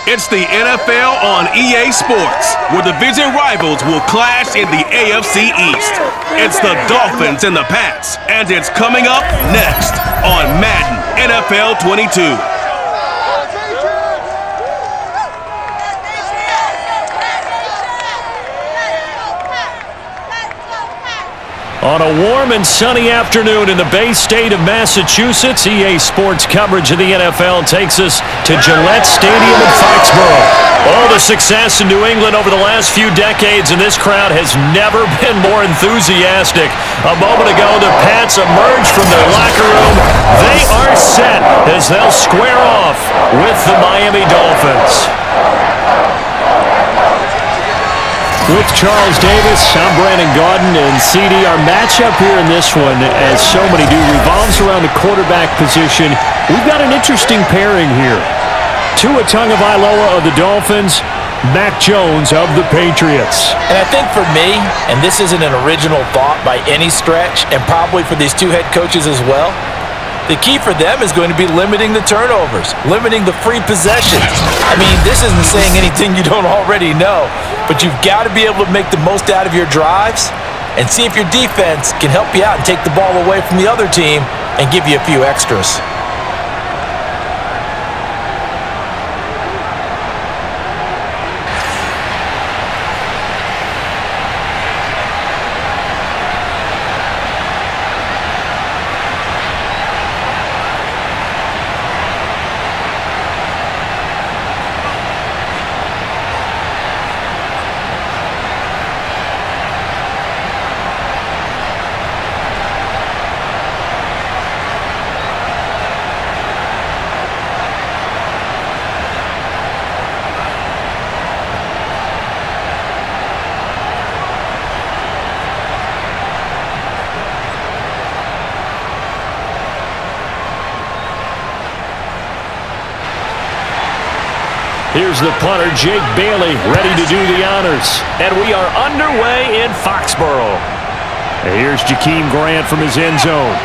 It's the NFL on EA Sports, where division rivals will clash in the AFC East. It's the Dolphins and the Pats, and it's coming up next on Madden NFL 22. On a warm and sunny afternoon in the Bay State of Massachusetts, EA Sports coverage of the NFL takes us to Gillette Stadium in Foxborough. All the success in New England over the last few decades, and this crowd has never been more enthusiastic. A moment ago, the Pats emerged from their locker room. They are set as they'll square off with the Miami Dolphins. With Charles Davis, I'm Brandon Gaudin, and CD, our matchup here in this one, as so many do, revolves around the quarterback position. We've got an interesting pairing here. Tua Tagovailoa of the Dolphins, Mac Jones of the Patriots. And I think for me, and this isn't an original thought by any stretch, and probably for these two head coaches as well, the key for them is going to be limiting the turnovers, limiting the free possessions. I mean, this isn't saying anything you don't already know, but you've got to be able to make the most out of your drives and see if your defense can help you out and take the ball away from the other team and give you a few extras. Here's the punter, Jake Bailey, ready to do the honors. And we are underway in Foxborough. And here's Jakeem Grant from his end zone.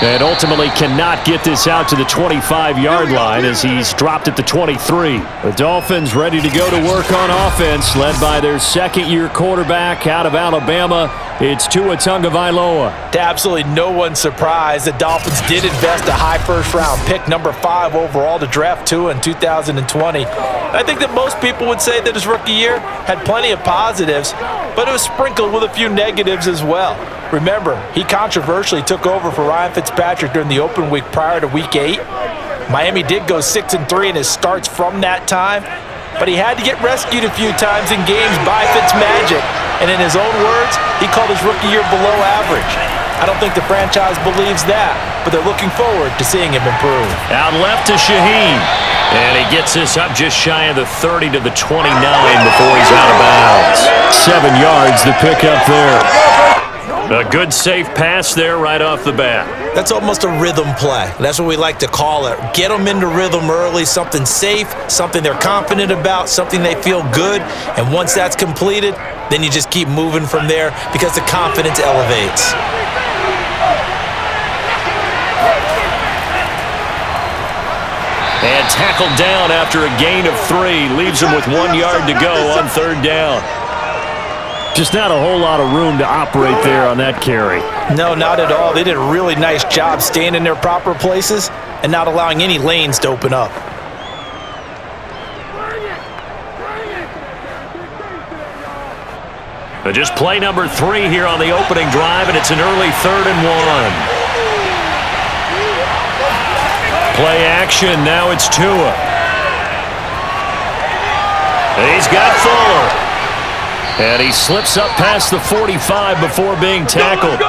And ultimately cannot get this out to the 25-yard line as he's dropped at the 23. The Dolphins ready to go to work on offense, led by their second-year quarterback out of Alabama. It's Tua Tagovailoa. To absolutely no one's surprise, the Dolphins did invest a high first-round pick, number 5 overall, to draft Tua in 2020. I think that most people would say that his rookie year had plenty of positives, but it was sprinkled with a few negatives as well. Remember, he controversially took over for Ryan Fitzpatrick during the open week prior to Week 8. Miami did go 6-3 in his starts from that time, but he had to get rescued a few times in games by Fitzmagic. And in his own words, he called his rookie year below average. I don't think the franchise believes that, but they're looking forward to seeing him improve. Out left to Shaheen. And he gets this up just shy of the 30 to the 29 before he's out of bounds. 7 yards the pickup there. A good safe pass there right off the bat. That's almost a rhythm play. That's what we like to call it. Get them into rhythm early, something safe, something they're confident about, something they feel good. And once that's completed, then you just keep moving from there because the confidence elevates. And tackled down after a gain of 3. Leaves him with 1 yard to go on third down. Just not a whole lot of room to operate there on that carry. No, not at all. They did a really nice job staying in their proper places and not allowing any lanes to open up. But just play number 3 here on the opening drive, and it's an early 3rd and 1. Play action, now it's Tua. He's got Fuller. And he slips up past the 45 before being tackled.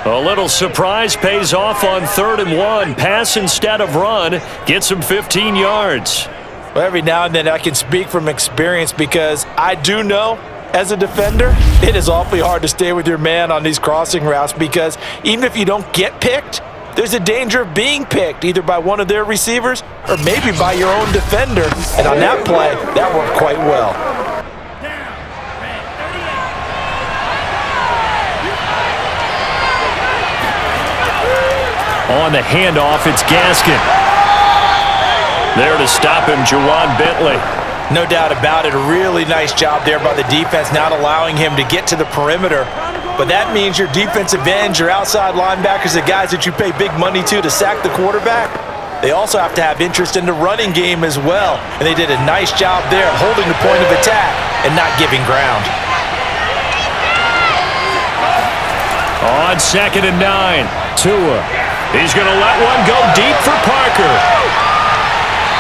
A little surprise pays off on 3rd and 1. Pass instead of run gets him 15 yards. Well, every now and then I can speak from experience because I do know, as a defender, it is awfully hard to stay with your man on these crossing routes because even if you don't get picked, there's a danger of being picked either by one of their receivers or maybe by your own defender. And on that play, that worked quite well. On the handoff, it's Gaskin. There to stop him, Juwan Bentley. No doubt about it. A really nice job there by the defense, not allowing him to get to the perimeter. But that means your defensive ends, your outside linebackers, the guys that you pay big money to sack the quarterback, they also have to have interest in the running game as well. And they did a nice job there holding the point of attack and not giving ground. On 2nd and 9, Tua. He's going to let one go deep for Parker.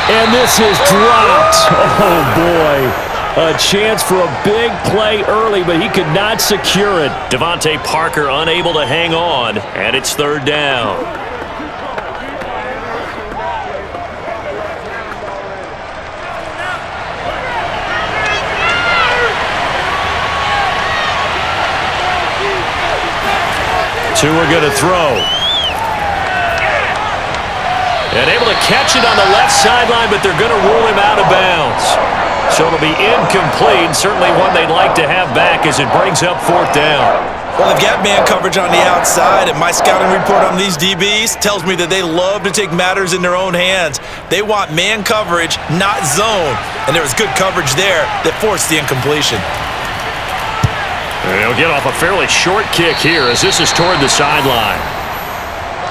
And this is dropped. Oh, boy. A chance for a big play early, but he could not secure it. Devontae Parker unable to hang on, and it's 3rd down. Tua going to throw. And able to catch it on the left sideline, but they're going to rule him out of bounds. So it'll be incomplete, certainly one they'd like to have back as it brings up 4th down. Well, they've got man coverage on the outside, and my scouting report on these DBs tells me that they love to take matters in their own hands. They want man coverage, not zone. And there was good coverage there that forced the incompletion. They'll get off a fairly short kick here as this is toward the sideline.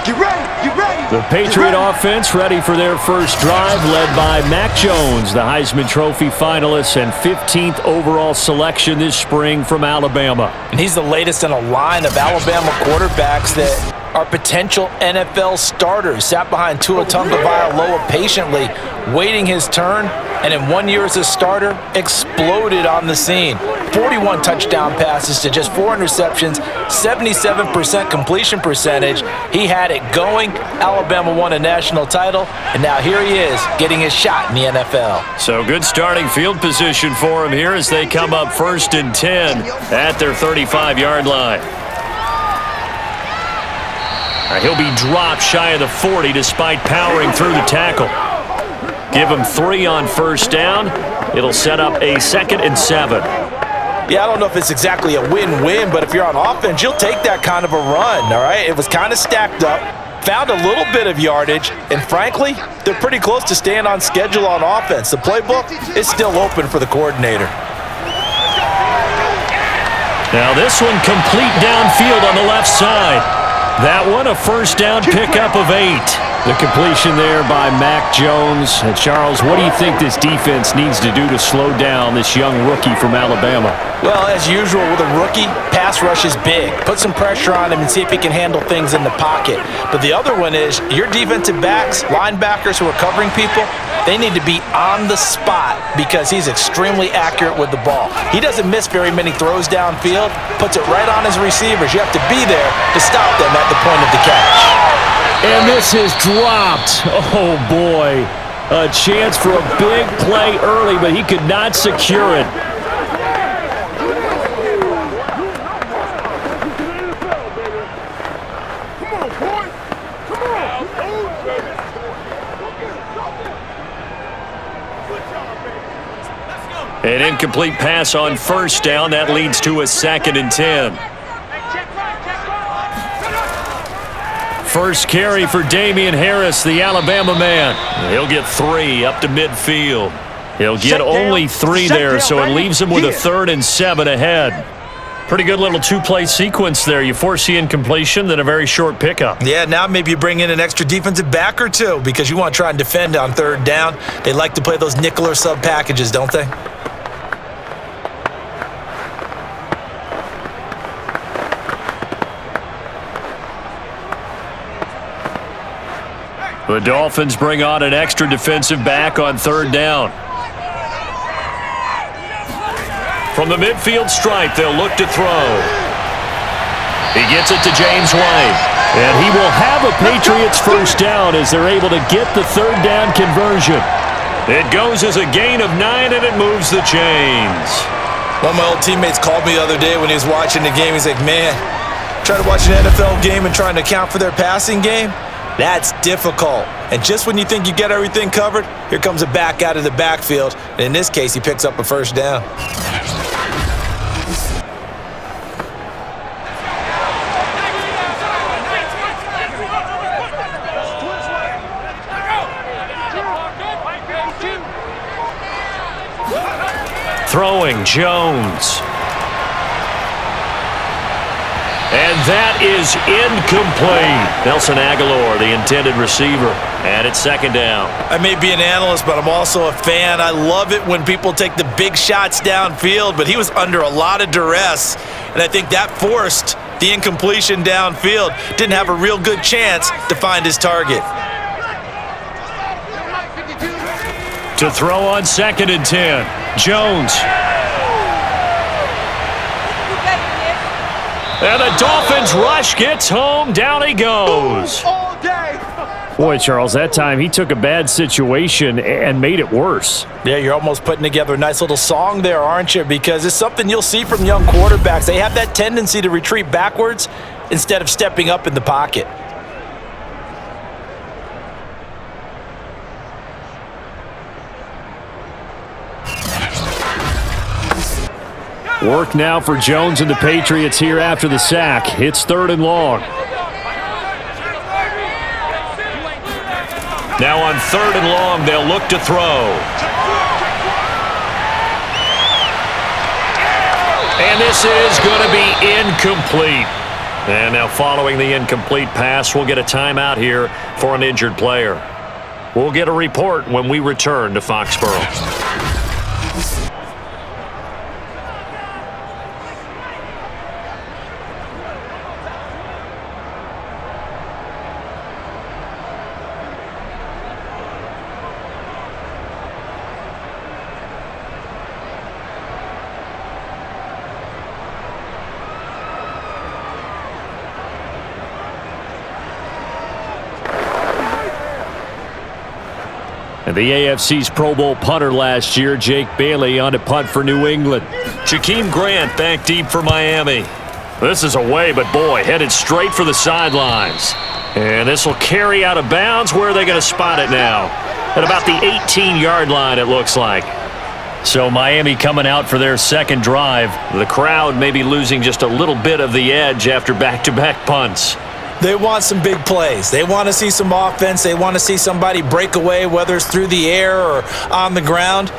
Get ready, get ready. The Patriot offense ready for their first drive, led by Mac Jones, the Heisman Trophy finalist and 15th overall selection this spring from Alabama. And he's the latest in a line of Alabama quarterbacks that are potential NFL starters. Sat behind Tua Tagovailoa patiently, waiting his turn, and in 1 year as a starter, exploded on the scene. 41 touchdown passes to just 4 interceptions, 77% completion percentage. He had it going. Alabama won a national title, and now here he is getting his shot in the NFL. So good starting field position for him here as they come up 1st and 10 at their 35-yard line. He'll be dropped shy of the 40 despite powering through the tackle. Give him 3 on 1st down. It'll set up a 2nd and 7. Yeah, I don't know if it's exactly a win-win, but if you're on offense, you'll take that kind of a run, all right? It was kind of stacked up, found a little bit of yardage, and frankly, they're pretty close to staying on schedule on offense. The playbook is still open for the coordinator. Now this one complete downfield on the left side. That one a 1st down pickup of 8. The completion there by Mac Jones. And Charles, what do you think this defense needs to do to slow down this young rookie from Alabama? Well, as usual with a rookie, pass rush is big. Put some pressure on him and see if he can handle things in the pocket. But the other one is your defensive backs, linebackers who are covering people, they need to be on the spot because he's extremely accurate with the ball. He doesn't miss very many throws downfield, puts it right on his receivers. You have to be there to stop them at the point of the catch. And this is dropped. Oh, boy. A chance for a big play early, but he could not secure it. An incomplete pass on 1st down. That leads to a 2nd and 10. First carry for Damian Harris, the Alabama man. He'll get 3 up to midfield. He'll get only 3 there, so it leaves him with a 3rd and 7 ahead. Pretty good little 2-play sequence there. You force the incompletion, then a very short pickup. Yeah, now maybe you bring in an extra defensive back or 2 because you want to try and defend on 3rd down. They like to play those nickel or sub packages, don't they? The Dolphins bring on an extra defensive back on 3rd down. From the midfield stripe, they'll look to throw. He gets it to James White. And he will have a Patriots 1st down as they're able to get the 3rd down conversion. It goes as a gain of 9, and it moves the chains. One of my old teammates called me the other day when he was watching the game. He's like, man, trying to watch an NFL game and trying to account for their passing game? That's difficult. And just when you think you get everything covered, here comes a back out of the backfield. And in this case, he picks up a 1st down. Throwing, Jones. And that is incomplete. Nelson Aguilar, the intended receiver. And it's second down. I may be an analyst, but I'm also a fan. I love it when people take the big shots downfield, but he was under a lot of duress, and I think that forced the incompletion downfield. Didn't have a real good chance to find his target. To throw on 2nd and 10. Jones. And the Dolphins rush gets home. Down he goes. Boy, Charles, that time he took a bad situation and made it worse. Yeah, you're almost putting together a nice little song there, aren't you? Because it's something you'll see from young quarterbacks. They have that tendency to retreat backwards instead of stepping up in the pocket. Work now for Jones and the Patriots here after the sack. It's 3rd and long. Now on 3rd and long, they'll look to throw. And this is going to be incomplete. And now following the incomplete pass, we'll get a timeout here for an injured player. We'll get a report when we return to Foxborough. And the AFC's Pro Bowl punter last year, Jake Bailey, on to punt for New England. Jakeem Grant back deep for Miami. This is away, but boy, headed straight for the sidelines. And this will carry out of bounds. Where are they going to spot it now? At about the 18-yard line, it looks like. So Miami coming out for their second drive. The crowd may be losing just a little bit of the edge after back-to-back punts. They want some big plays. They want to see some offense. They want to see somebody break away, whether it's through the air or on the ground.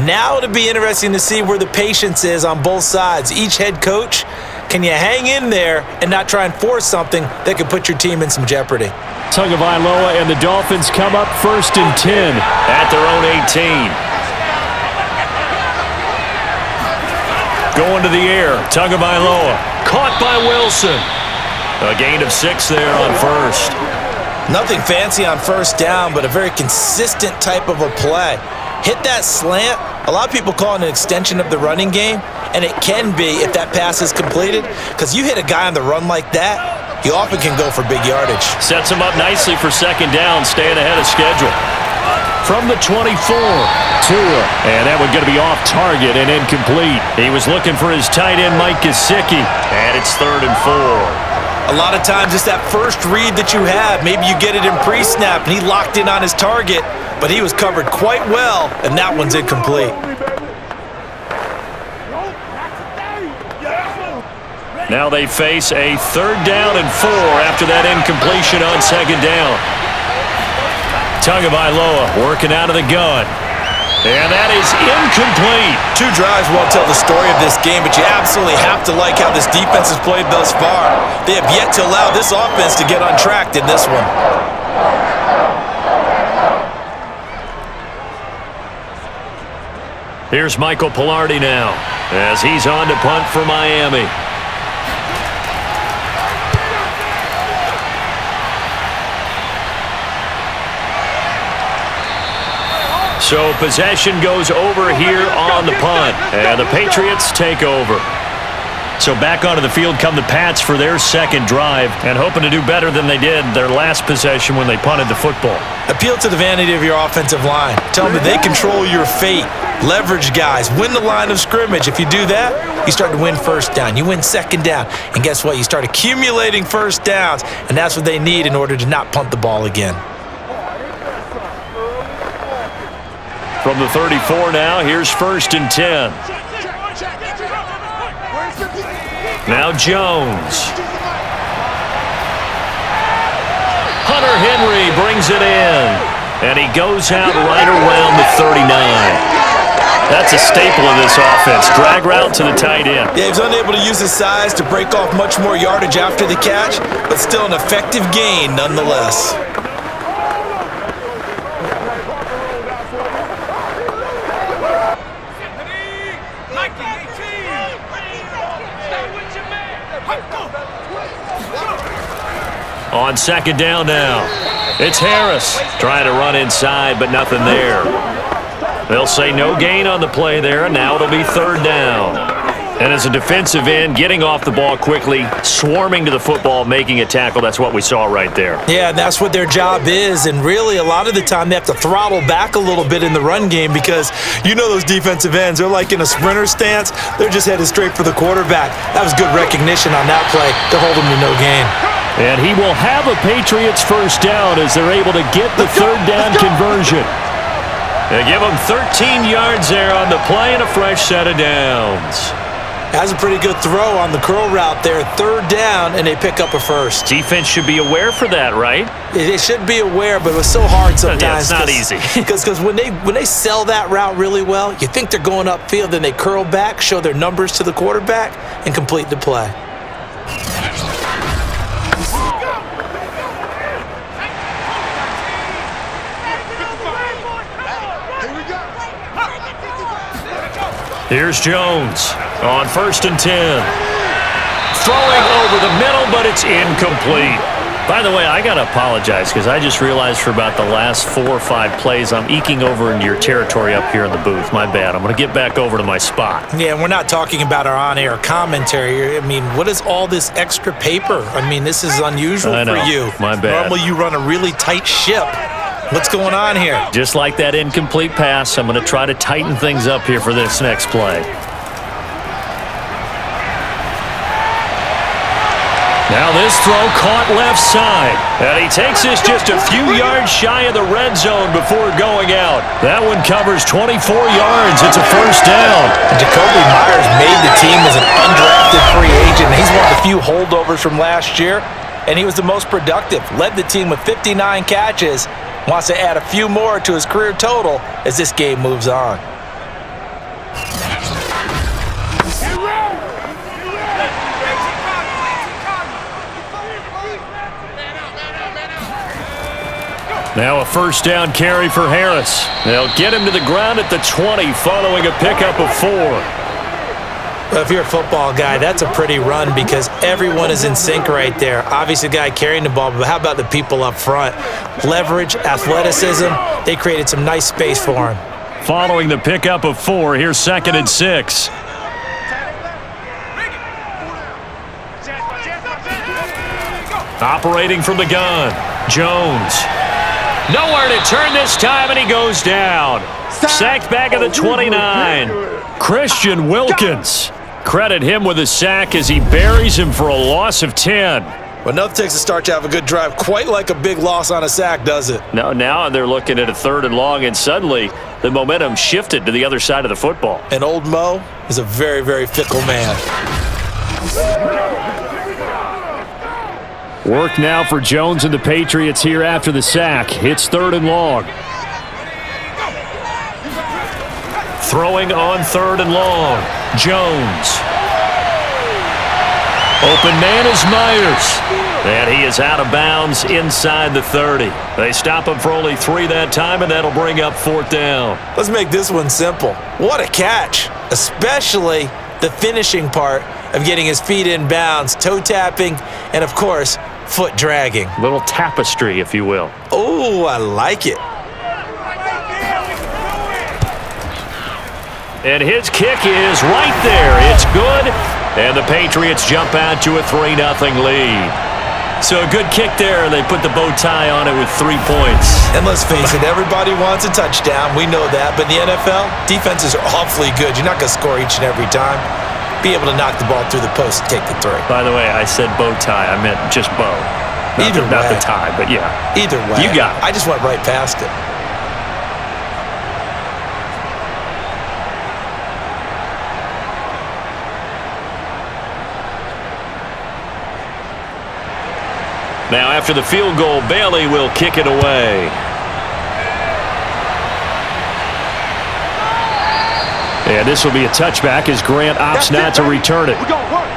Now it'll be interesting to see where the patience is on both sides. Each head coach, can you hang in there and not try and force something that could put your team in some jeopardy? Tagovailoa and the Dolphins come up 1st and 10 at their own 18. Going to the air, Tagovailoa, caught by Wilson. A gain of 6 there on 1st. Nothing fancy on 1st down, but a very consistent type of a play. Hit that slant. A lot of people call it an extension of the running game, and it can be if that pass is completed, because you hit a guy on the run like that, he often can go for big yardage. Sets him up nicely for 2nd down, staying ahead of schedule. From the 24, Tua. And that one's going to be off target and incomplete. He was looking for his tight end, Mike Gesicki. And it's 3rd and 4. A lot of times it's that first read that you have. Maybe you get it in pre-snap, and he locked in on his target, but he was covered quite well, and that one's incomplete. Now they face a 3rd down and 4 after that incompletion on 2nd down. Tagovailoa working out of the gun. And that is incomplete. 2 drives won't tell the story of this game, but you absolutely have to like how this defense has played thus far. They have yet to allow this offense to get untracked in this one. Here's Michael Pilardi now as he's on to punt for Miami. So possession goes over here on the punt, and the Patriots take over. So back onto the field come the Pats for their second drive, and hoping to do better than they did their last possession when they punted the football. Appeal to the vanity of your offensive line. Tell them they control your fate. Leverage guys. Win the line of scrimmage. If you do that, you start to win 1st down. You win 2nd down. And guess what? You start accumulating 1st downs, and that's what they need in order to not punt the ball again. From the 34 now, here's 1st and 10. Now Jones. Hunter Henry brings it in. And he goes out right around the 39. That's a staple of this offense. Drag route to the tight end. Yeah, he was unable to use his size to break off much more yardage after the catch, but still an effective gain nonetheless. On second down now, it's Harris trying to run inside, but nothing there. They'll say no gain on the play there, and now it'll be third down. And as a defensive end, getting off the ball quickly, swarming to the football, making a tackle, that's what we saw right there. Yeah, and that's what their job is, and really a lot of the time they have to throttle back a little bit in the run game because you know those defensive ends, they're like in a sprinter stance. They're just headed straight for the quarterback. That was good recognition on that play to hold him to no gain. And he will have a Patriots first down as they're able to get the third down conversion. They give him 13 yards there on the play and a fresh set of downs. That's a pretty good throw on the curl route there. Third down, and they pick up a first. Defense should be aware for that, right? They should be aware, but it was so hard sometimes. Yeah, it's not easy. Because when they sell that route really well, you think they're going upfield, then they curl back, show their numbers to the quarterback, and complete the play. Here's Jones on 1st and 10. Throwing over the middle, but it's incomplete. By the way, I got to apologize because I just realized for about the last 4 or 5 plays, I'm eking over into your territory up here in the booth. My bad. I'm going to get back over to my spot. Yeah, we're not talking about our on-air commentary. I mean, what is all this extra paper? I mean, this is unusual for you. My bad. Normally you run a really tight ship. What's going on here? Just like that incomplete pass, I'm going to try to tighten things up here for this next play. Now this throw caught left side. And he takes this just a few yards shy of the red zone before going out. That one covers 24 yards. It's a first down. And Jacoby Myers made the team as an undrafted free agent. He's one of the few holdovers from last year, and he was the most productive. Led the team with 59 catches. Wants to add a few more to his career total as this game moves on. Now a first down carry for Harris. They'll get him to the ground at the 20 following a pickup of 4. Well, if you're a football guy, that's a pretty run because everyone is in sync right there. Obviously, the guy carrying the ball, but how about the people up front? Leverage, athleticism, they created some nice space for him. Following the pickup of 4, here's 2nd and 6. Operating from the gun, Jones. Nowhere to turn this time, and he goes down. Sacked back at the 29. Christian Wilkins. Credit him with a sack as he buries him for a loss of 10. But nothing takes a start to have a good drive quite like a big loss on a sack, does it? No, now they're looking at a 3rd and long, and suddenly the momentum shifted to the other side of the football. And old Mo is a very, very fickle man. Work now for Jones and the Patriots here after the sack. It's 3rd and long. Throwing on 3rd and long. Jones. Open man is Myers. And he is out of bounds inside the 30. They stop him for only 3 that time, and that'll bring up 4th down. Let's make this one simple. What a catch, especially the finishing part of getting his feet in bounds, toe tapping, and of course, foot dragging. Little tapestry, if you will. Oh, I like it. And his kick is right there. It's good. And the Patriots jump out to a 3-0 lead. So a good kick there, and they put the bow tie on it with 3 points. And let's face it, everybody wants a touchdown. We know that. But in the NFL, defenses are awfully good. You're not going to score each and every time. Be able to knock the ball through the post and take the 3. By the way, I said bow tie. I meant just bow. Not the tie, but yeah. Either way. You got it. I just went right past it. Now, after the field goal, Bailey will kick it away. And this will be a touchback as Grant opts not to return it. We're going to work.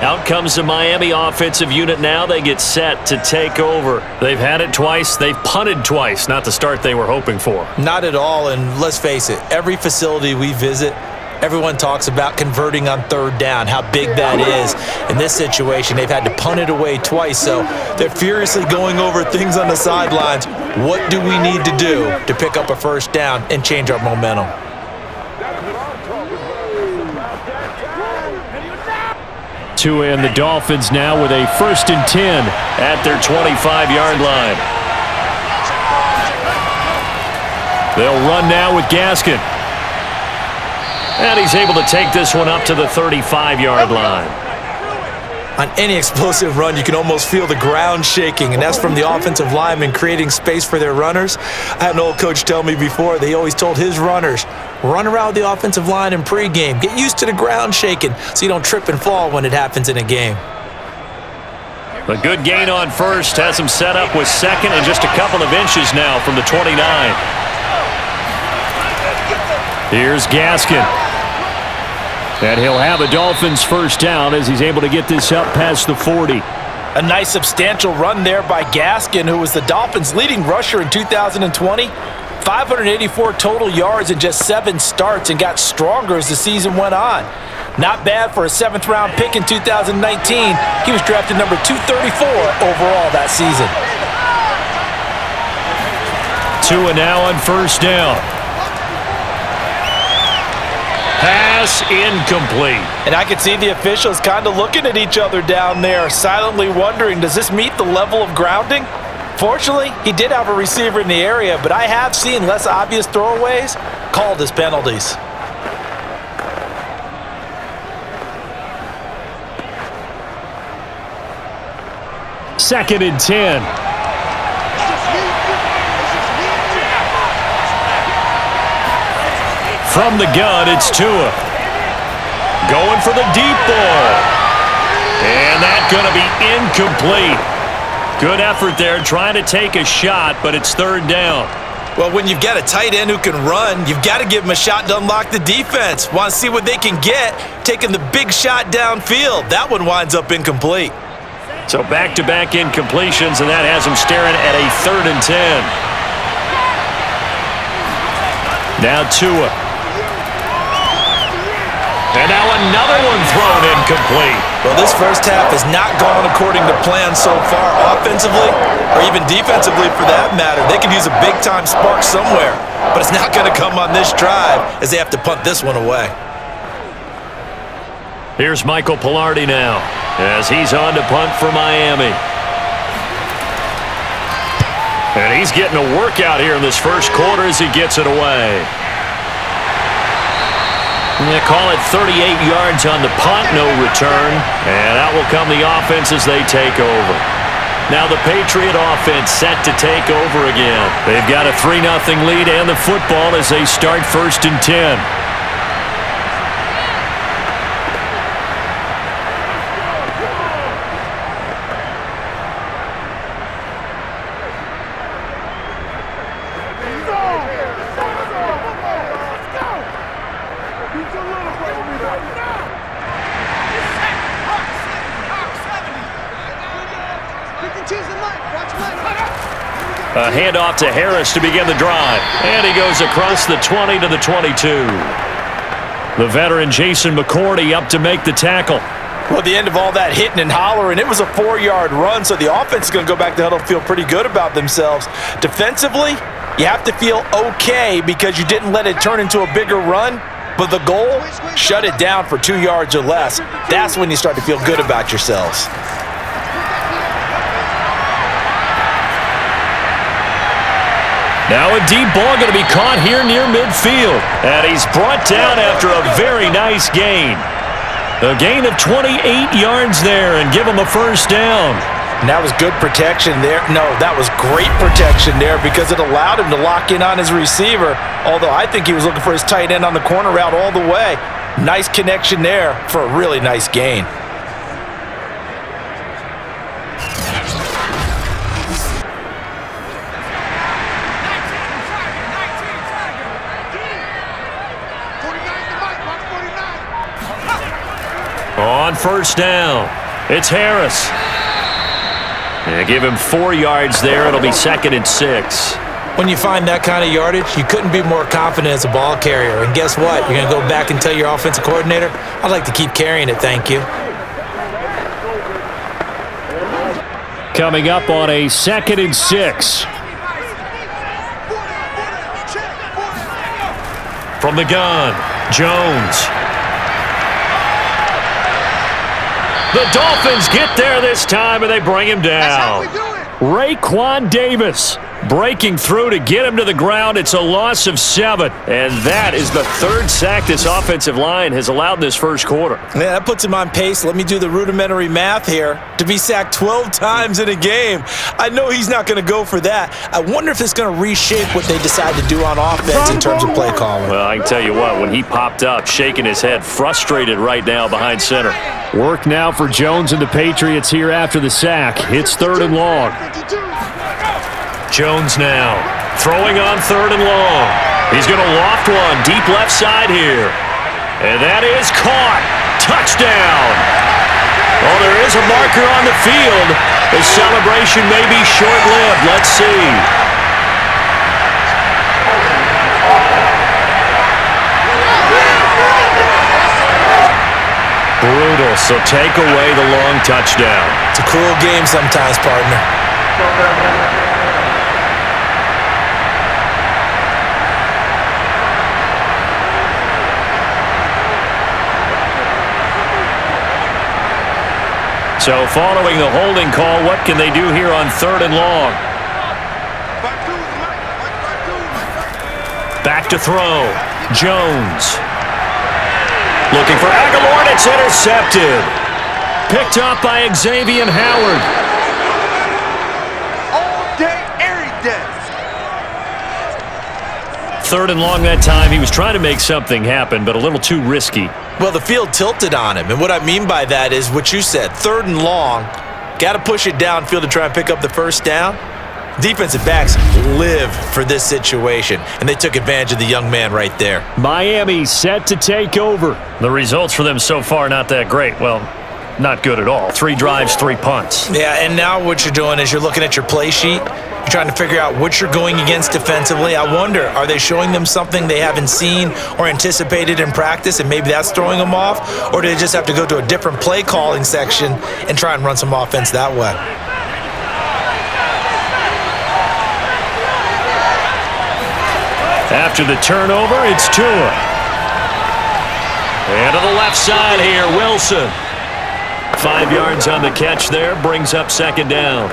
Out comes the Miami offensive unit now. They get set to take over. They've had it twice. They've punted twice. Not the start they were hoping for. Not at all, and let's face it, every facility we visit, everyone talks about converting on third down, how big that is. In this situation, they've had to punt it away twice, so they're furiously going over things on the sidelines. What do we need to do to pick up a first down and change our momentum? And the Dolphins now with a 1st and 10 at their 25-yard line. They'll run now with Gaskin. And he's able to take this one up to the 35-yard line. On any explosive run, you can almost feel the ground shaking, and that's from the offensive linemen creating space for their runners. I had an old coach tell me before, they always told his runners, run around the offensive line in pregame. Get used to the ground shaking so you don't trip and fall when it happens in a game. A good gain on first has him set up with second and just a couple of inches now from the 29. Here's Gaskin. And he'll have a Dolphins first down as he's able to get this up past the 40. A nice substantial run there by Gaskin, who was the Dolphins' leading rusher in 2020. 584 total yards in just 7 starts and got stronger as the season went on. Not bad for a 7th-round pick in 2019. He was drafted number 234 overall that season. Tua now on first down. Pass incomplete. And I could see the officials kind of looking at each other down there, silently wondering, does this meet the level of grounding? Fortunately, he did have a receiver in the area, but I have seen less obvious throwaways called as penalties. Second and 10. From the gun, it's Tua. Going for the deep ball. And that's going to be incomplete. Good effort there, trying to take a shot, but it's third down. Well, when you've got a tight end who can run, you've got to give him a shot to unlock the defense. Want to see what they can get, taking the big shot downfield. That one winds up incomplete. So back-to-back incompletions, and that has him staring at a 3rd and 10. Now Tua. And now another one thrown incomplete. Well, this first half has not gone according to plan so far offensively, or even defensively for that matter. They could use a big-time spark somewhere, but it's not going to come on this drive as they have to punt this one away. Here's Michael Pilardi now as he's on to punt for Miami. And he's getting a workout here in this first quarter as he gets it away. They call it 38 yards on the punt, no return. And out will come the offense as they take over. Now the Patriot offense set to take over again. They've got a 3-0 lead and the football as they start 1st and 10. A handoff to Harris to begin the drive. And he goes across the 20 to the 22. The veteran Jason McCourty up to make the tackle. Well, the end of all that hitting and hollering, it was a 4-yard run, so the offense is going to go back to huddle and feel pretty good about themselves. Defensively, you have to feel okay because you didn't let it turn into a bigger run, but the goal, shut it down for 2 yards or less. That's when you start to feel good about yourselves. Now a deep ball going to be caught here near midfield. And he's brought down after a very nice gain. A gain of 28 yards there and give him a first down. And that was good protection there. No, that was great protection there because it allowed him to lock in on his receiver. Although I think he was looking for his tight end on the corner route all the way. Nice connection there for a really nice gain. On first down, it's Harris. And give him 4 yards there. It'll be 2nd and 6. When you find that kind of yardage, you couldn't be more confident as a ball carrier. And guess what? You're going to go back and tell your offensive coordinator, I'd like to keep carrying it, thank you. Coming up on a 2nd and 6. From the gun, Jones. The Dolphins get there this time, and they bring him down. Raekwon Davis breaking through to get him to the ground. It's a loss of 7, and that is the 3rd sack this offensive line has allowed in this first quarter. Yeah, that puts him on pace. Let me do the rudimentary math here. To be sacked 12 times in a game, I know he's not going to go for that. I wonder if it's going to reshape what they decide to do on offense in terms of play calling. Well, I can tell you what, when he popped up, shaking his head, frustrated right now behind center. Work now for Jones and the Patriots here after the sack. It's 3rd and long. Jones now, throwing on 3rd and long. He's going to loft one deep left side here. And that is caught. Touchdown. Well, there is a marker on the field. The celebration may be short-lived. Let's see. Brutal, so take away the long touchdown. It's a cruel game sometimes, partner. So following the holding call, what can they do here on 3rd and long? Back to throw. Jones. Looking for Aguilar, and it's intercepted. Picked up by Xavier Howard. All day, every day. 3rd and long that time. He was trying to make something happen, but a little too risky. Well, the field tilted on him, and what I mean by that is what you said, 3rd and long, got to push it downfield to try and pick up the first down. Defensive backs live for this situation, and they took advantage of the young man right there. Miami set to take over. The results for them so far not that great. Well, not good at all. 3 drives, 3 punts. Yeah, and now what you're doing is you're looking at your play sheet. You're trying to figure out what you're going against defensively. I wonder, are they showing them something they haven't seen or anticipated in practice, and maybe that's throwing them off? Or do they just have to go to a different play calling section and try and run some offense that way? After the turnover, it's Tua. And to the left side here, Wilson. 5 yards on the catch there, brings up 2nd down.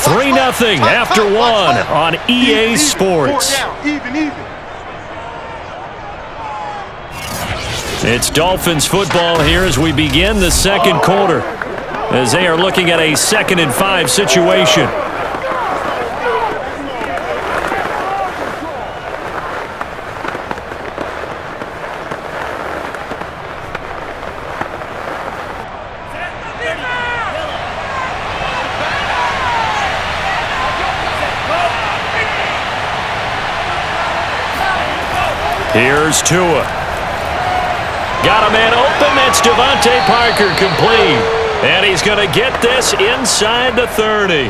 Three 3-0 after 1 on EA Sports. It's Dolphins football here as we begin the second quarter, as they are looking at a 2nd and 5 situation. Here's Tua. Got a man open. That's Devontae Parker complete. And he's going to get this inside the 30.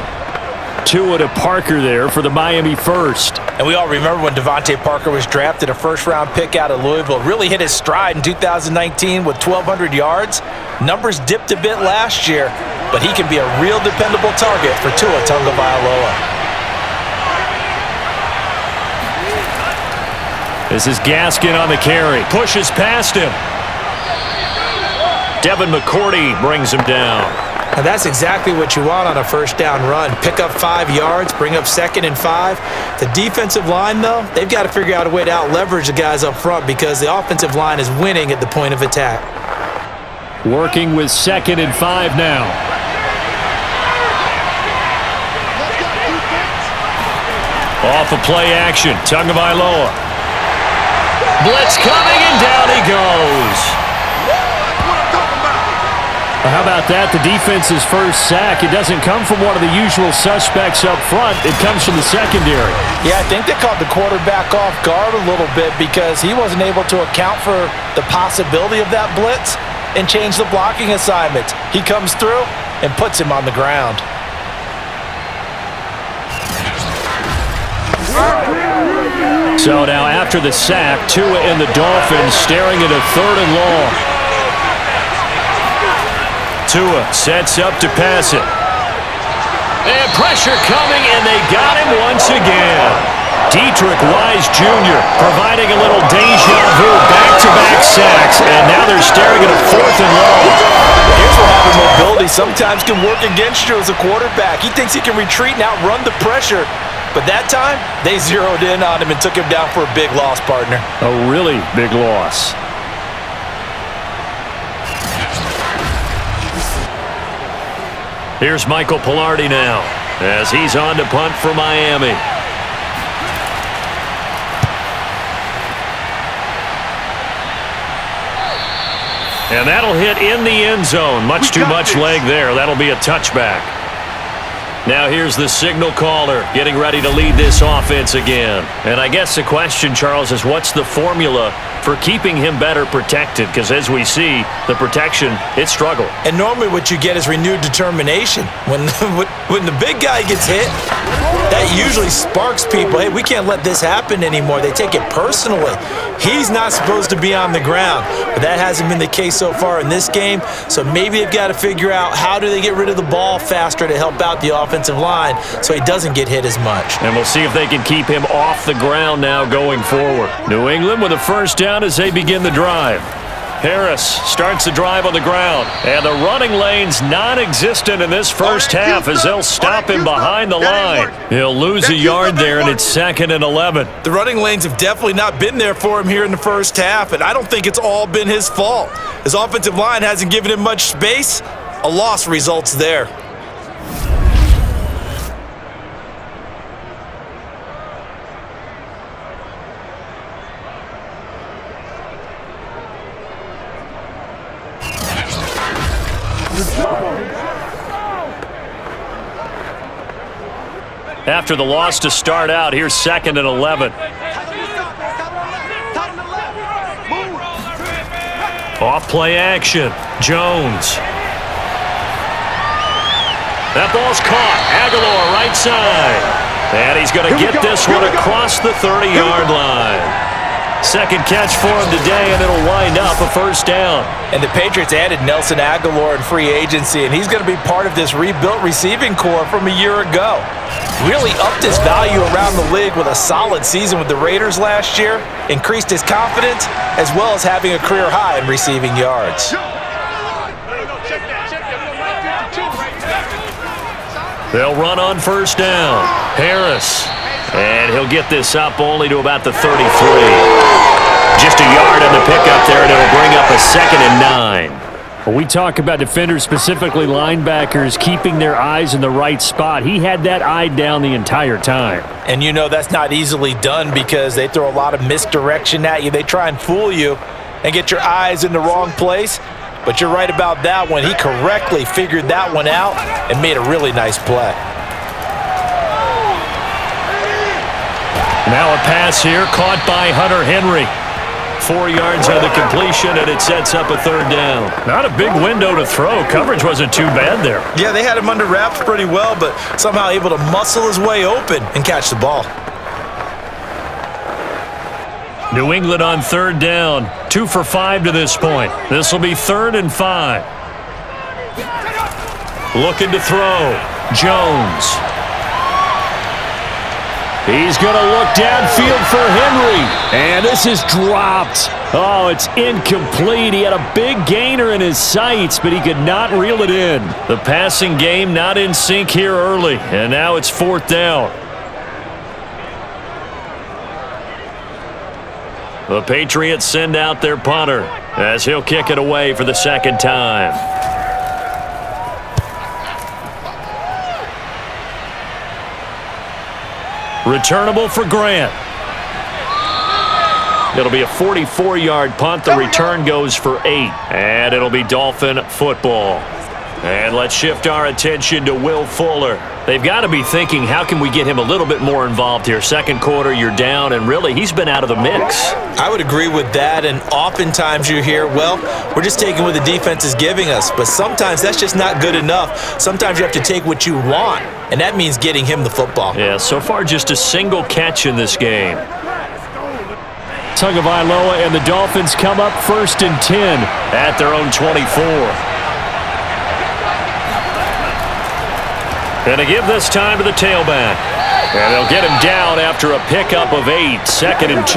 Tua to Parker there for the Miami first. And we all remember when Devontae Parker was drafted, a first-round pick out of Louisville. Really hit his stride in 2019 with 1,200 yards. Numbers dipped a bit last year, but he can be a real dependable target for Tua Tagovailoa. This is Gaskin on the carry. Pushes past him. Devin McCourty brings him down. Now that's exactly what you want on a first down run. Pick up 5 yards, bring up 2nd and 5. The defensive line, though, they've got to figure out a way to out-leverage the guys up front because the offensive line is winning at the point of attack. Working with 2nd and 5 now. Off of play action, Tagovailoa. Blitz coming, and down he goes. How about that? The defense's first sack. It doesn't come from one of the usual suspects up front. It comes from the secondary. Yeah, I think they caught the quarterback off guard a little bit because he wasn't able to account for the possibility of that blitz and change the blocking assignments. He comes through and puts him on the ground. So now after the sack, Tua and the Dolphins staring at a 3rd and long. Tua sets up to pass it. And pressure coming, and they got him once again. Dietrich Wise Jr. providing a little deja vu, back-to-back sacks, and now they're staring at a 4th and long. Here's what having mobility sometimes can work against you as a quarterback. He thinks he can retreat and outrun the pressure. But that time, they zeroed in on him and took him down for a big loss, partner. A really big loss. Here's Michael Pilardi now as he's on to punt for Miami. And that'll hit in the end zone. Much too much leg there. That'll be a touchback. Now here's the signal caller getting ready to lead this offense again. And I guess the question, Charles, is what's the formula for keeping him better protected? Because as we see, the protection, it struggled. And normally what you get is renewed determination. When the big guy gets hit, that usually sparks people. Hey, we can't let this happen anymore. They take it personally. He's not supposed to be on the ground. But that hasn't been the case so far in this game. So maybe they've got to figure out how do they get rid of the ball faster to help out the offensive line so he doesn't get hit as much. And we'll see if they can keep him off the ground now going forward. New England with a first down as they begin the drive. Harris starts the drive on the ground. And the running lane's non-existent in this first half as they'll stop him behind the line. He'll lose a yard there, and it's 2nd and 11. The running lanes have definitely not been there for him here in the first half, and I don't think it's all been his fault. His offensive line hasn't given him much space. A loss results there. After the loss to start out, here's 2nd and 11. Off play action. Jones. That ball's caught. Aguilar right side. And he's going to get this one across the 30-yard line. Second catch for him today, and it'll wind up a first down. And the Patriots added Nelson Aguilar in free agency, and he's going to be part of this rebuilt receiving core from a year ago. Really upped his value around the league with a solid season with the Raiders last year, increased his confidence, as well as having a career high in receiving yards. They'll run on first down. Harris. And he'll get this up only to about the 33. Just a yard on the pickup there, and it'll bring up a 2nd and 9. When we talk about defenders, specifically linebackers, keeping their eyes in the right spot, he had that eye down the entire time. And you know that's not easily done because they throw a lot of misdirection at you. They try and fool you and get your eyes in the wrong place. But you're right about that one. He correctly figured that one out and made a really nice play. Now a pass here caught by Hunter Henry. 4 yards on the completion, and it sets up a 3rd down. Not a big window to throw. Coverage wasn't too bad there. Yeah, they had him under wraps pretty well, but somehow able to muscle his way open and catch the ball. New England on 3rd down. 2 for 5 to this point. This will be 3rd and 5. Looking to throw. Jones. He's going to look downfield for Henry. And this is dropped. Oh, it's incomplete. He had a big gainer in his sights, but he could not reel it in. The passing game not in sync here early. And now it's 4th down. The Patriots send out their punter as he'll kick it away for the 2nd time. Returnable for Grant. It'll be a 44-yard punt. The return goes for 8. And it'll be Dolphin football. And let's shift our attention to Will Fuller. They've got to be thinking, how can we get him a little bit more involved here? Second quarter, you're down, and really, he's been out of the mix. I would agree with that, and oftentimes you hear, well, we're just taking what the defense is giving us, but sometimes that's just not good enough. Sometimes you have to take what you want, and that means getting him the football. Yeah, so far just a single catch in this game. Tagovailoa and the Dolphins come up 1st and 10 at their own 24. And to give this time to the tailback. And they'll get him down after a pickup of 8, 2nd and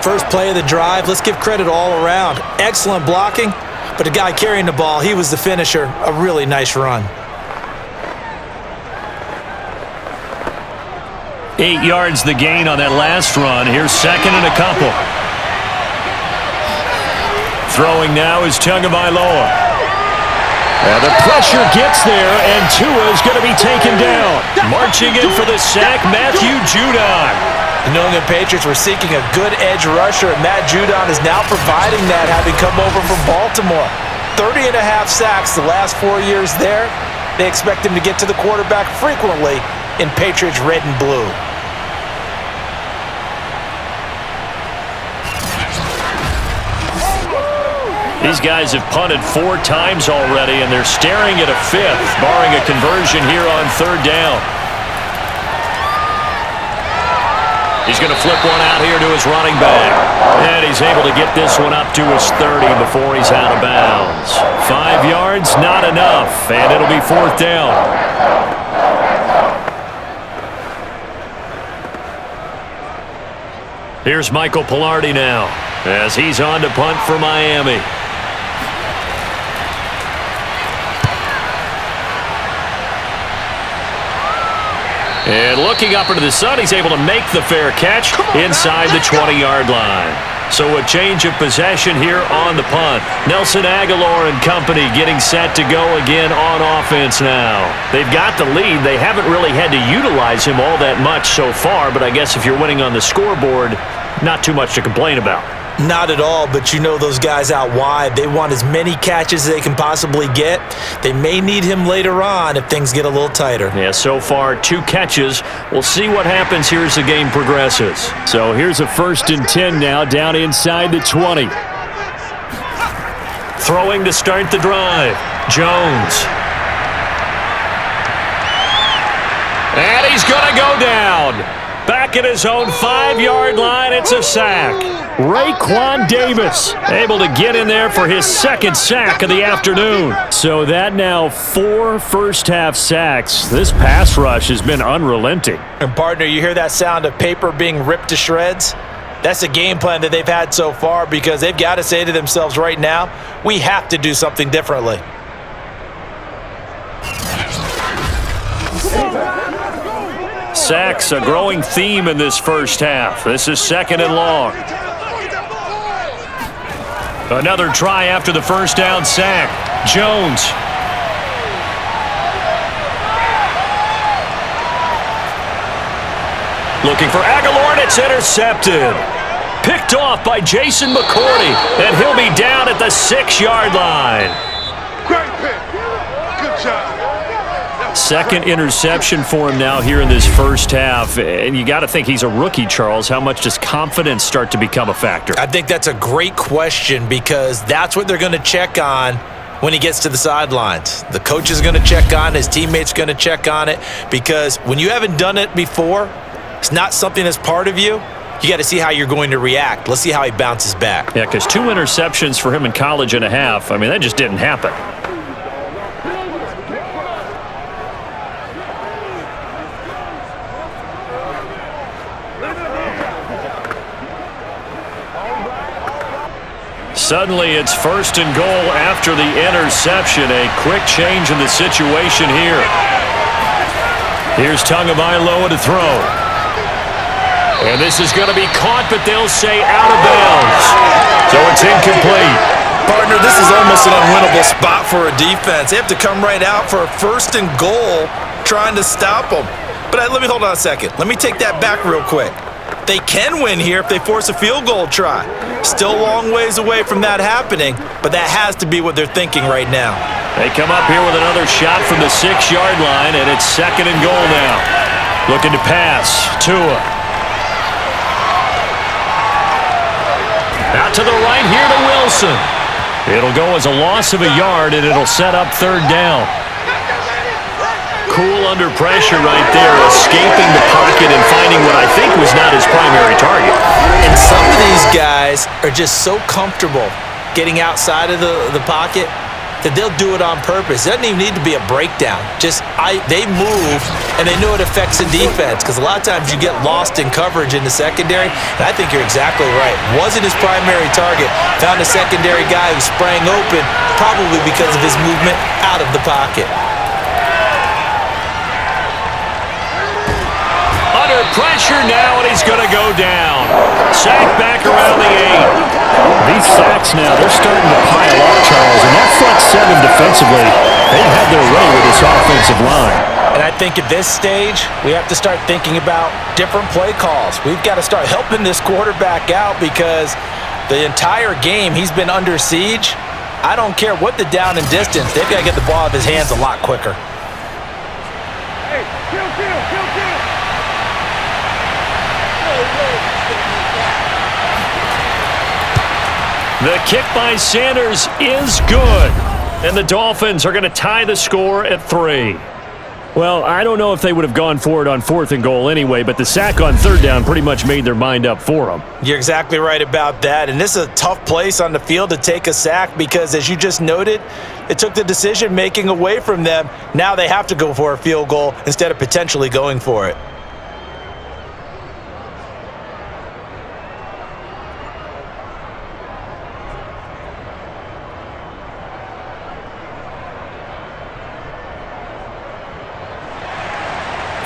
2. First play of the drive, let's give credit all around. Excellent blocking, but the guy carrying the ball, he was the finisher. A really nice run. 8 yards the gain on that last run. Here's 2nd and a couple. Throwing now is Tagovailoa. And the pressure gets there, and Tua's going to be taken down. Marching in for the sack, Matthew Judon. The New England Patriots were seeking a good edge rusher, and Matt Judon is now providing that, having come over from Baltimore. 30.5 sacks the last 4 years there. They expect him to get to the quarterback frequently in Patriots red and blue. These guys have punted 4 times already, and they're staring at a 5th, barring a conversion here on 3rd down. He's going to flip one out here to his running back. And he's able to get this one up to his 30 before he's out of bounds. 5 yards, not enough, and it'll be 4th down. Here's Michael Pilardi now, as he's on to punt for Miami. And looking up into the sun, he's able to make the fair catch inside the 20-yard line. So a change of possession here on the punt. Nelson Aguilar and company getting set to go again on offense now. They've got the lead. They haven't really had to utilize him all that much so far, but I guess if you're winning on the scoreboard, not too much to complain about. Not at all, but you know those guys out wide, they want as many catches as they can possibly get. They may need him later on if things get a little tighter. Yeah, so far 2 catches. We'll see what happens here as the game progresses. So here's a 1st and 10 now, down inside the 20. Throwing to start the drive, Jones. And he's going to go down. Back at his own 5-yard line, it's a sack. Raekwon Davis able to get in there for his 2nd sack of the afternoon. So that now 4 first-half sacks. This pass rush has been unrelenting. And partner, you hear that sound of paper being ripped to shreds? That's a game plan that they've had so far, because they've got to say to themselves right now, we have to do something differently. Sacks, a growing theme in this first half. This is 2nd and long. Another try after the first down sack. Jones. Looking for Aguilar, and it's intercepted. Picked off by Jason McCourty, and he'll be down at the 6-yard line. Great pick. Good job. 2nd interception for him now here in this first half. And you got to think he's a rookie, Charles. How much does confidence start to become a factor? I think that's a great question, because that's what they're going to check on when he gets to the sidelines. The coach is going to check on it. His teammates are going to check on it, because when you haven't done it before, it's not something that's part of you. You got to see how you're going to react. Let's see how he bounces back. Yeah, because 2 interceptions for him in college and a half. I mean, that just didn't happen. Suddenly, it's 1st and goal after the interception. A quick change in the situation here. Here's Tagovailoa to throw. And this is going to be caught, but they'll say out of bounds. So it's incomplete. Partner, this is almost an unwinnable spot for a defense. They have to come right out for a 1st and goal trying to stop them. But let me hold on a second. Let me take that back real quick. They can win here if they force a field goal try. Still a long ways away from that happening, but that has to be what they're thinking right now. They come up here with another shot from the 6-yard line, and it's 2nd and goal now. Looking to pass. Tua. Out to the right here to Wilson. It'll go as a loss of a yard, and it'll set up 3rd down. Cool under pressure right there, escaping the pocket and finding what I think was not his primary target. And some of these guys are just so comfortable getting outside of the pocket that they'll do it on purpose. It doesn't even need to be a breakdown. They move, and they know it affects the defense, because a lot of times you get lost in coverage in the secondary, and I think you're exactly right. Wasn't his primary target. Found a secondary guy who sprang open, probably because of his movement out of the pocket. Under pressure now, and he's going to go down. Sack back around the 8. These sacks now, they're starting to pile up, Charles, and that front 7 defensively, they've had their way with this offensive line. And I think at this stage, we have to start thinking about different play calls. We've got to start helping this quarterback out, because the entire game he's been under siege. I don't care what the down and distance, they've got to get the ball out of his hands a lot quicker. Hey, kill. The kick by Sanders is good. And the Dolphins are going to tie the score at 3. Well, I don't know if they would have gone for it on 4th and goal anyway, but the sack on 3rd down pretty much made their mind up for them. You're exactly right about that. And this is a tough place on the field to take a sack, because, as you just noted, it took the decision-making away from them. Now they have to go for a field goal instead of potentially going for it.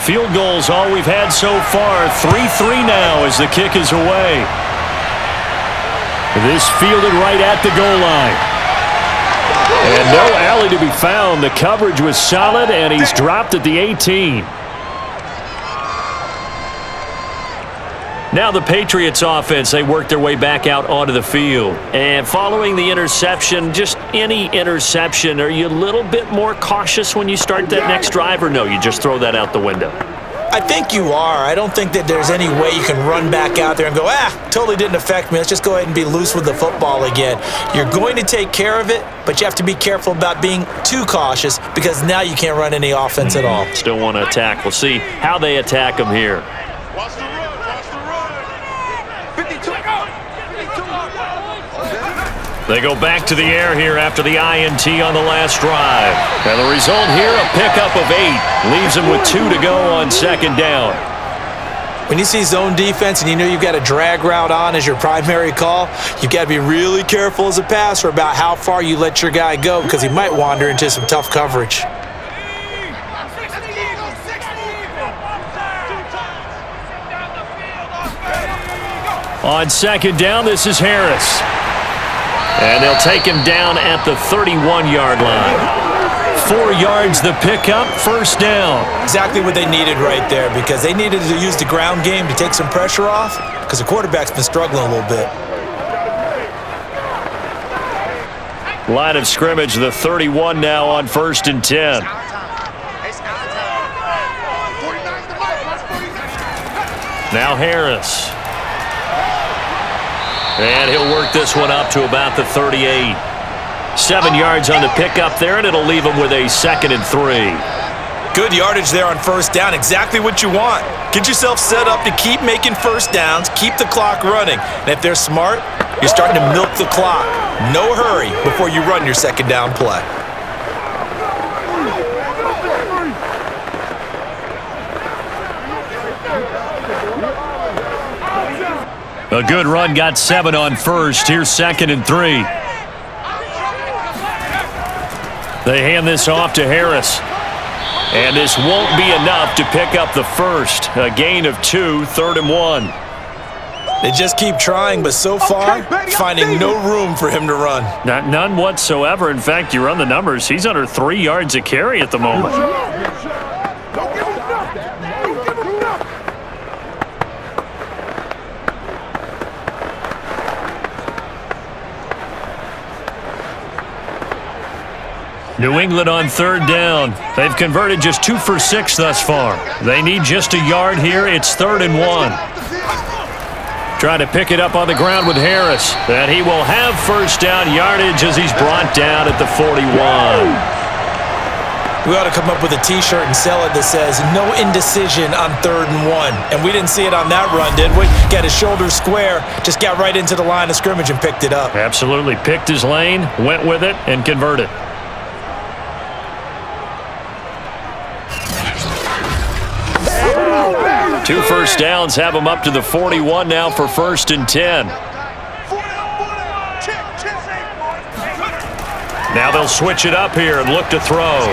Field goals all we've had so far. 3-3 now as the kick is away. This fielded right at the goal line. And no alley to be found. The coverage was solid, and he's dropped at the 18. Now the Patriots offense, they work their way back out onto the field. And following the interception, just any interception, are you a little bit more cautious when you start that next drive, or no, you just throw that out the window? I think you are. I don't think that there's any way you can run back out there and go, totally didn't affect me. Let's just go ahead and be loose with the football again. You're going to take care of it, but you have to be careful about being too cautious, because now you can't run any offense at all. Still want to attack. We'll see how they attack them here. Watch the run. 52. They go back to the air here after the INT on the last drive. And the result here, a pickup of 8. Leaves them with 2 to go on 2nd down. When you see zone defense and you know you've got a drag route on as your primary call, you've got to be really careful as a passer about how far you let your guy go, because he might wander into some tough coverage. On 2nd down, this is Harris. And they'll take him down at the 31-yard line. 4 yards the pickup, 1st down. Exactly what they needed right there, because they needed to use the ground game to take some pressure off, because the quarterback's been struggling a little bit. Line of scrimmage, the 31 now on 1st and 10. Now Harris. And he'll work this one up to about the 38. 7 yards on the pickup there, and it'll leave him with a 2nd and 3. Good yardage there on 1st down. Exactly what you want. Get yourself set up to keep making 1st downs, keep the clock running. And if they're smart, you're starting to milk the clock. No hurry before you run your 2nd down play. A good run, got 7 on 1st. Here's 2nd and 3. They hand this off to Harris. And this won't be enough to pick up the 1st. A gain of 2, 3rd and 1. They just keep trying, but so far, finding no room for him to run. None whatsoever. In fact, you run the numbers, he's under 3 yards a carry at the moment. New England on third down. They've converted just 2 for 6 thus far. They need just a yard here. It's 3rd and 1. Trying to pick it up on the ground with Harris. And he will have first down yardage as he's brought down at the 41. We ought to come up with a T-shirt and sell it that says, no indecision on 3rd and 1. And we didn't see it on that run, did we? Got his shoulders square, just got right into the line of scrimmage and picked it up. Absolutely. Picked his lane, went with it, and converted. Two first downs have him up to the 41 now for 1st and 10. Now they'll switch it up here and look to throw.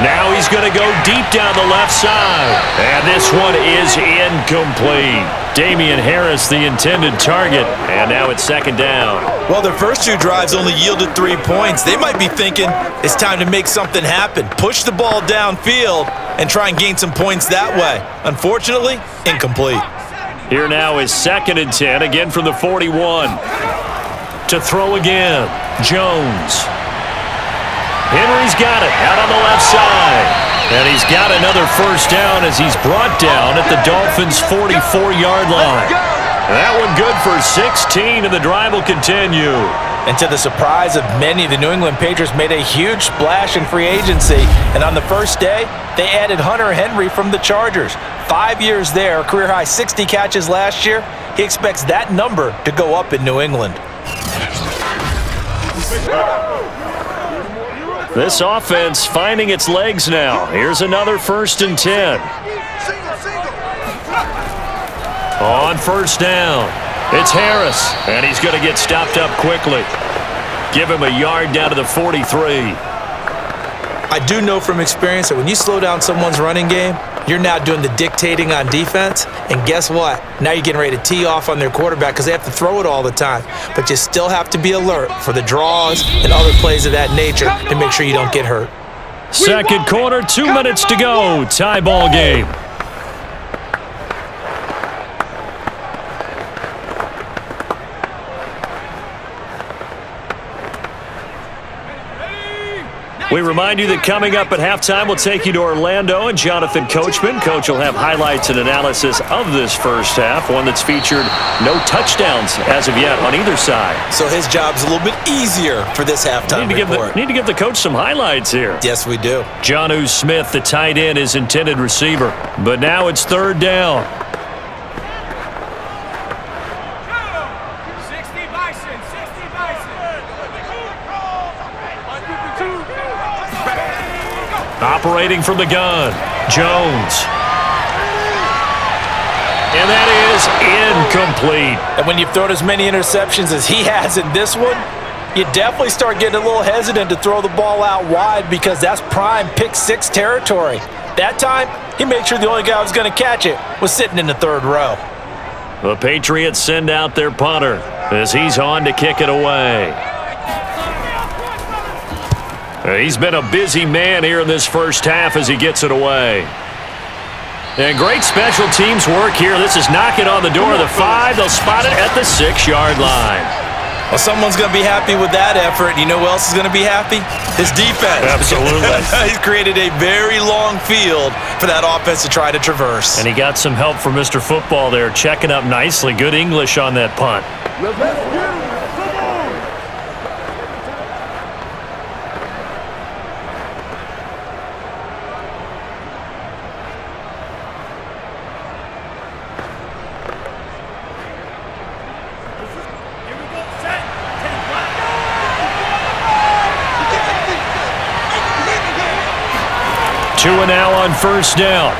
Now he's going to go deep down the left side. And this one is incomplete. Damian Harris, the intended target. And now it's 2nd down. Well, their first 2 drives only yielded 3 points. They might be thinking it's time to make something happen. Push the ball downfield and try and gain some points that way. Unfortunately, incomplete. Here now is 2nd and 10, again from the 41. To throw again, Jones. Henry's got it out on the left side. And he's got another first down as he's brought down at the Dolphins' 44-yard line. That one good for 16, and the drive will continue. And to the surprise of many, the New England Patriots made a huge splash in free agency. And on the first day, they added Hunter Henry from the Chargers. 5 years there, career-high 60 catches last year. He expects that number to go up in New England. This offense finding its legs now. Here's another 1st and 10. On 1st down, it's Harris, and he's going to get stopped up quickly. Give him a yard down to the 43. I do know from experience that when you slow down someone's running game, you're now doing the dictating on defense. And guess what? Now you're getting ready to tee off on their quarterback because they have to throw it all the time. But you still have to be alert for the draws and other plays of that nature to make sure you don't get hurt. Second quarter, 2 minutes to go. Tie ball game. We remind you that coming up at halftime, we'll take you to Orlando and Jonathan Coachman. Coach will have highlights and analysis of this first half, one that's featured no touchdowns as of yet on either side. So his job's a little bit easier for this halftime report. Need to give the coach some highlights here. Yes, we do. Jonnu Smith, the tight end, is intended receiver. But now it's 3rd down. Operating from the gun, Jones. And that is incomplete. And when you've thrown as many interceptions as he has in this one, you definitely start getting a little hesitant to throw the ball out wide because that's prime pick 6 territory. That time, he made sure the only guy who was going to catch it was sitting in the 3rd row. The Patriots send out their punter as he's on to kick it away. He's been a busy man here in this first half as he gets it away. And great special teams work here. This is knocking on the door of the 5. They'll spot it at the 6-yard line. Well, someone's going to be happy with that effort. You know who else is going to be happy? His defense. Absolutely. He's created a very long field for that offense to try to traverse. And he got some help from Mr. Football there, checking up nicely. Good English on that punt. Let's get it. Two and now on 1st down.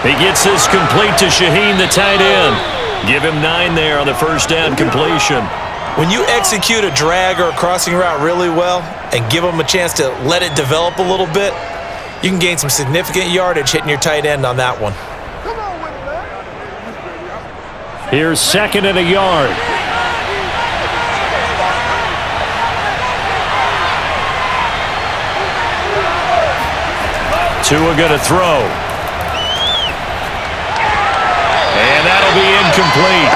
He gets this complete to Shaheen, the tight end. Give him 9 there on the 1st down completion. When you execute a drag or a crossing route really well and give them a chance to let it develop a little bit, you can gain some significant yardage hitting your tight end on that one. Here's 2nd and a yard. Tua going to throw. And that'll be incomplete.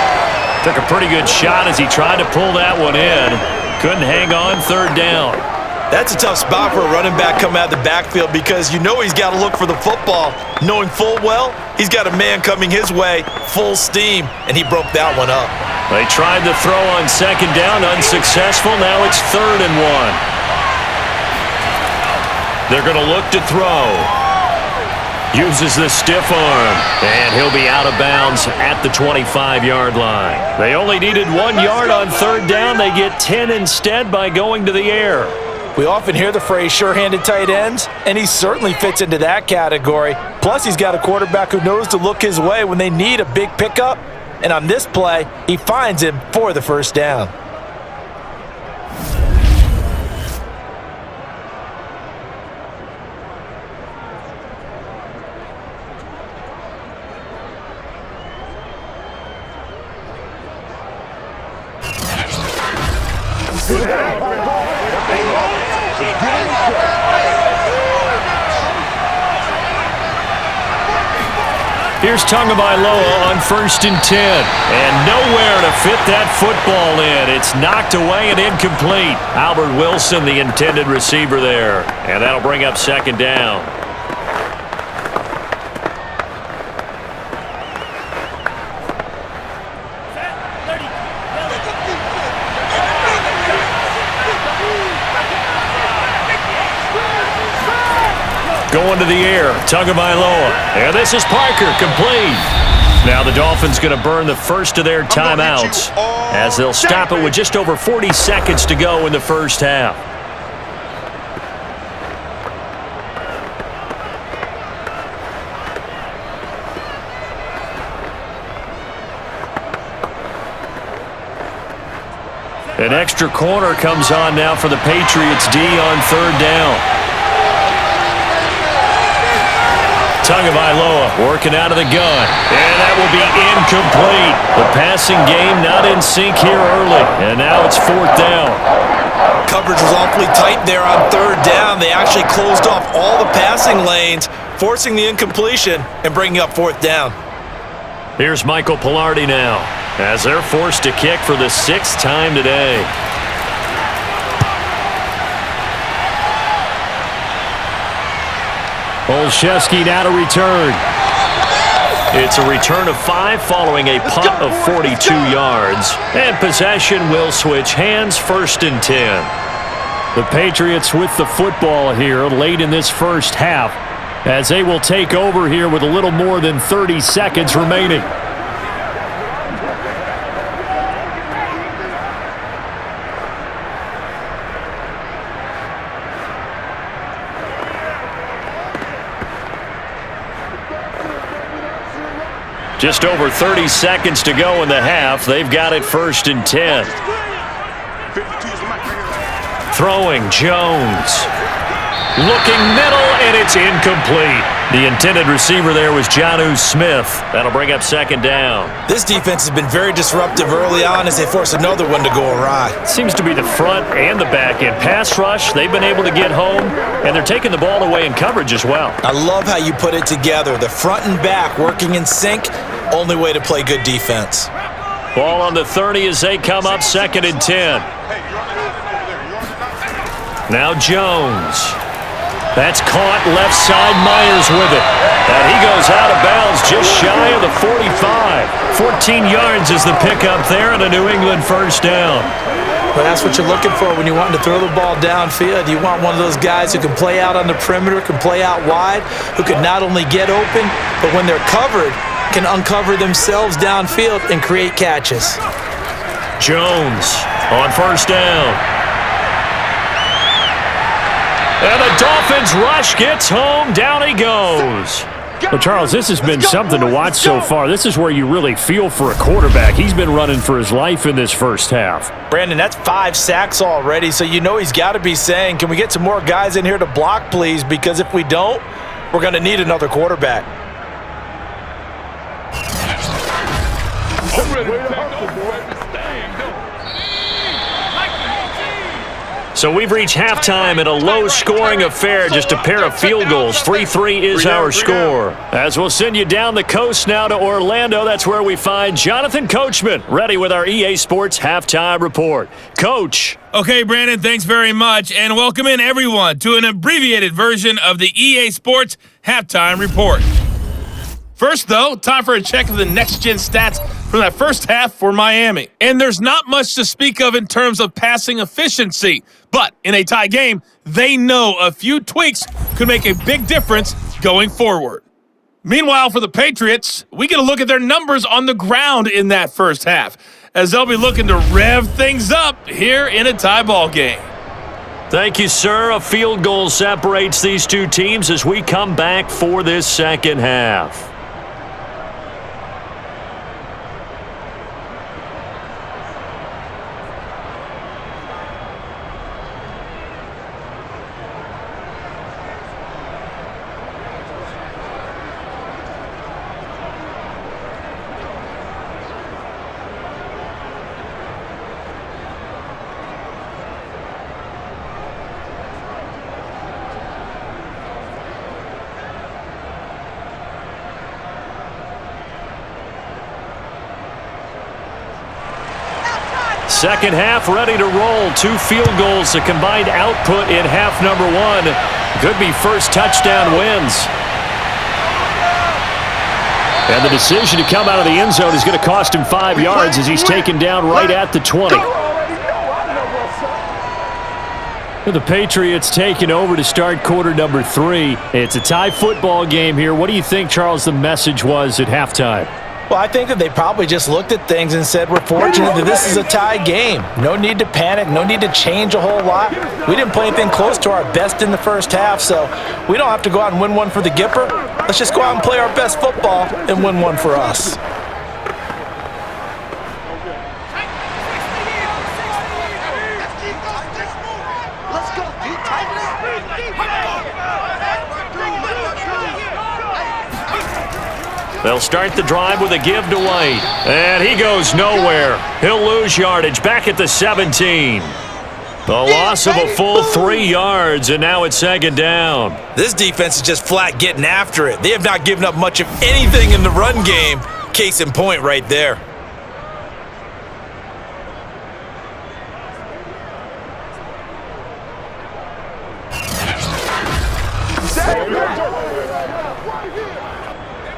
Took a pretty good shot as he tried to pull that one in. Couldn't hang on, third down. That's a tough spot for a running back coming out of the backfield because you know he's got to look for the football, knowing full well he's got a man coming his way, full steam, and he broke that one up. They tried to throw on second down, unsuccessful. Now it's 3rd and 1. They're going to look to throw. Uses the stiff arm, and he'll be out of bounds at the 25-yard line. They only needed 1 yard on third down. They get 10 instead by going to the air. We often hear the phrase sure-handed tight ends, and he certainly fits into that category. Plus, he's got a quarterback who knows to look his way when they need a big pickup. And on this play, he finds him for the first down. Here's Tagovailoa on 1st and 10. And nowhere to fit that football in. It's knocked away and incomplete. Albert Wilson, the intended receiver there. And that'll bring up second down. Going to the air, Tagovailoa. And this is Parker, complete. Now the Dolphins going to burn the first of their timeouts as they'll stop it with just over 40 seconds to go in the first half. An extra corner comes on now for the Patriots D on third down. Tagovailoa working out of the gun. And that will be incomplete. The passing game not in sync here early. And now it's 4th down. Coverage was awfully tight there on third down. They actually closed off all the passing lanes, forcing the incompletion and bringing up 4th down. Here's Michael Pilardi now as they're forced to kick for the 6th time today. Olszewski now to return. It's a return of 5 following a punt of 42 yards. And possession will switch hands, 1st and 10. The Patriots with the football here late in this first half as they will take over here with a little more than 30 seconds remaining. Just over 30 seconds to go in the half. They've got it 1st and 10. Throwing Jones. Looking middle, and it's incomplete. The intended receiver there was Jonnu Smith. That'll bring up second down. This defense has been very disruptive early on as they force another one to go awry. Seems to be the front and the back end. Pass rush, they've been able to get home, and they're taking the ball away in coverage as well. I love how you put it together. The front and back working in sync, only way to play good defense. Ball on the 30 as they come up 2nd and 10. Now Jones. That's caught left side. Myers with it. And he goes out of bounds just shy of the 45. 14 yards is the pickup there and a New England first down. Well, that's what you're looking for when you want to throw the ball downfield. You want one of those guys who can play out on the perimeter, can play out wide, who can not only get open, but when they're covered, can uncover themselves downfield and create catches. Jones on first down. And the Dolphins rush gets home. Down he goes. Well, Charles, this has been something to watch so far. This is where you really feel for a quarterback. He's been running for his life in this first half. Brandon, that's 5 sacks already, so you know he's got to be saying, can we get some more guys in here to block, please? Because if we don't, we're going to need another quarterback. So we've reached halftime in a low-scoring affair, just a pair of field goals. 3-3 is our score. As we'll send you down the coast now to Orlando, that's where we find Jonathan Coachman, ready with our EA Sports Halftime Report. Coach. Okay, Brandon, thanks very much, and welcome in everyone to an abbreviated version of the EA Sports Halftime Report. First, though, time for a check of the next-gen stats from that first half for Miami. And there's not much to speak of in terms of passing efficiency, but in a tie game, they know a few tweaks could make a big difference going forward. Meanwhile, for the Patriots, we get a look at their numbers on the ground in that first half, as they'll be looking to rev things up here in a tie ball game. Thank you, sir. A field goal separates these two teams as we come back for this second half. Second half ready to roll. 2 field goals, the combined output in half number 1. Could be first touchdown wins. And the decision to come out of the end zone is going to cost him 5 yards as he's taken down right at the 20. The Patriots taking over to start quarter number 3. It's a tie football game here. What do you think, Charles, the message was at halftime? Well, I think that they probably just looked at things and said, we're fortunate that this is a tie game. No need to panic, no need to change a whole lot. We didn't play anything close to our best in the first half, so we don't have to go out and win one for the Gipper. Let's just go out and play our best football and win one for us. They'll start the drive with a give to White. And he goes nowhere. He'll lose yardage back at the 17. The loss of a full 3 yards, and now it's second down. This defense is just flat getting after it. They have not given up much of anything in the run game. Case in point right there.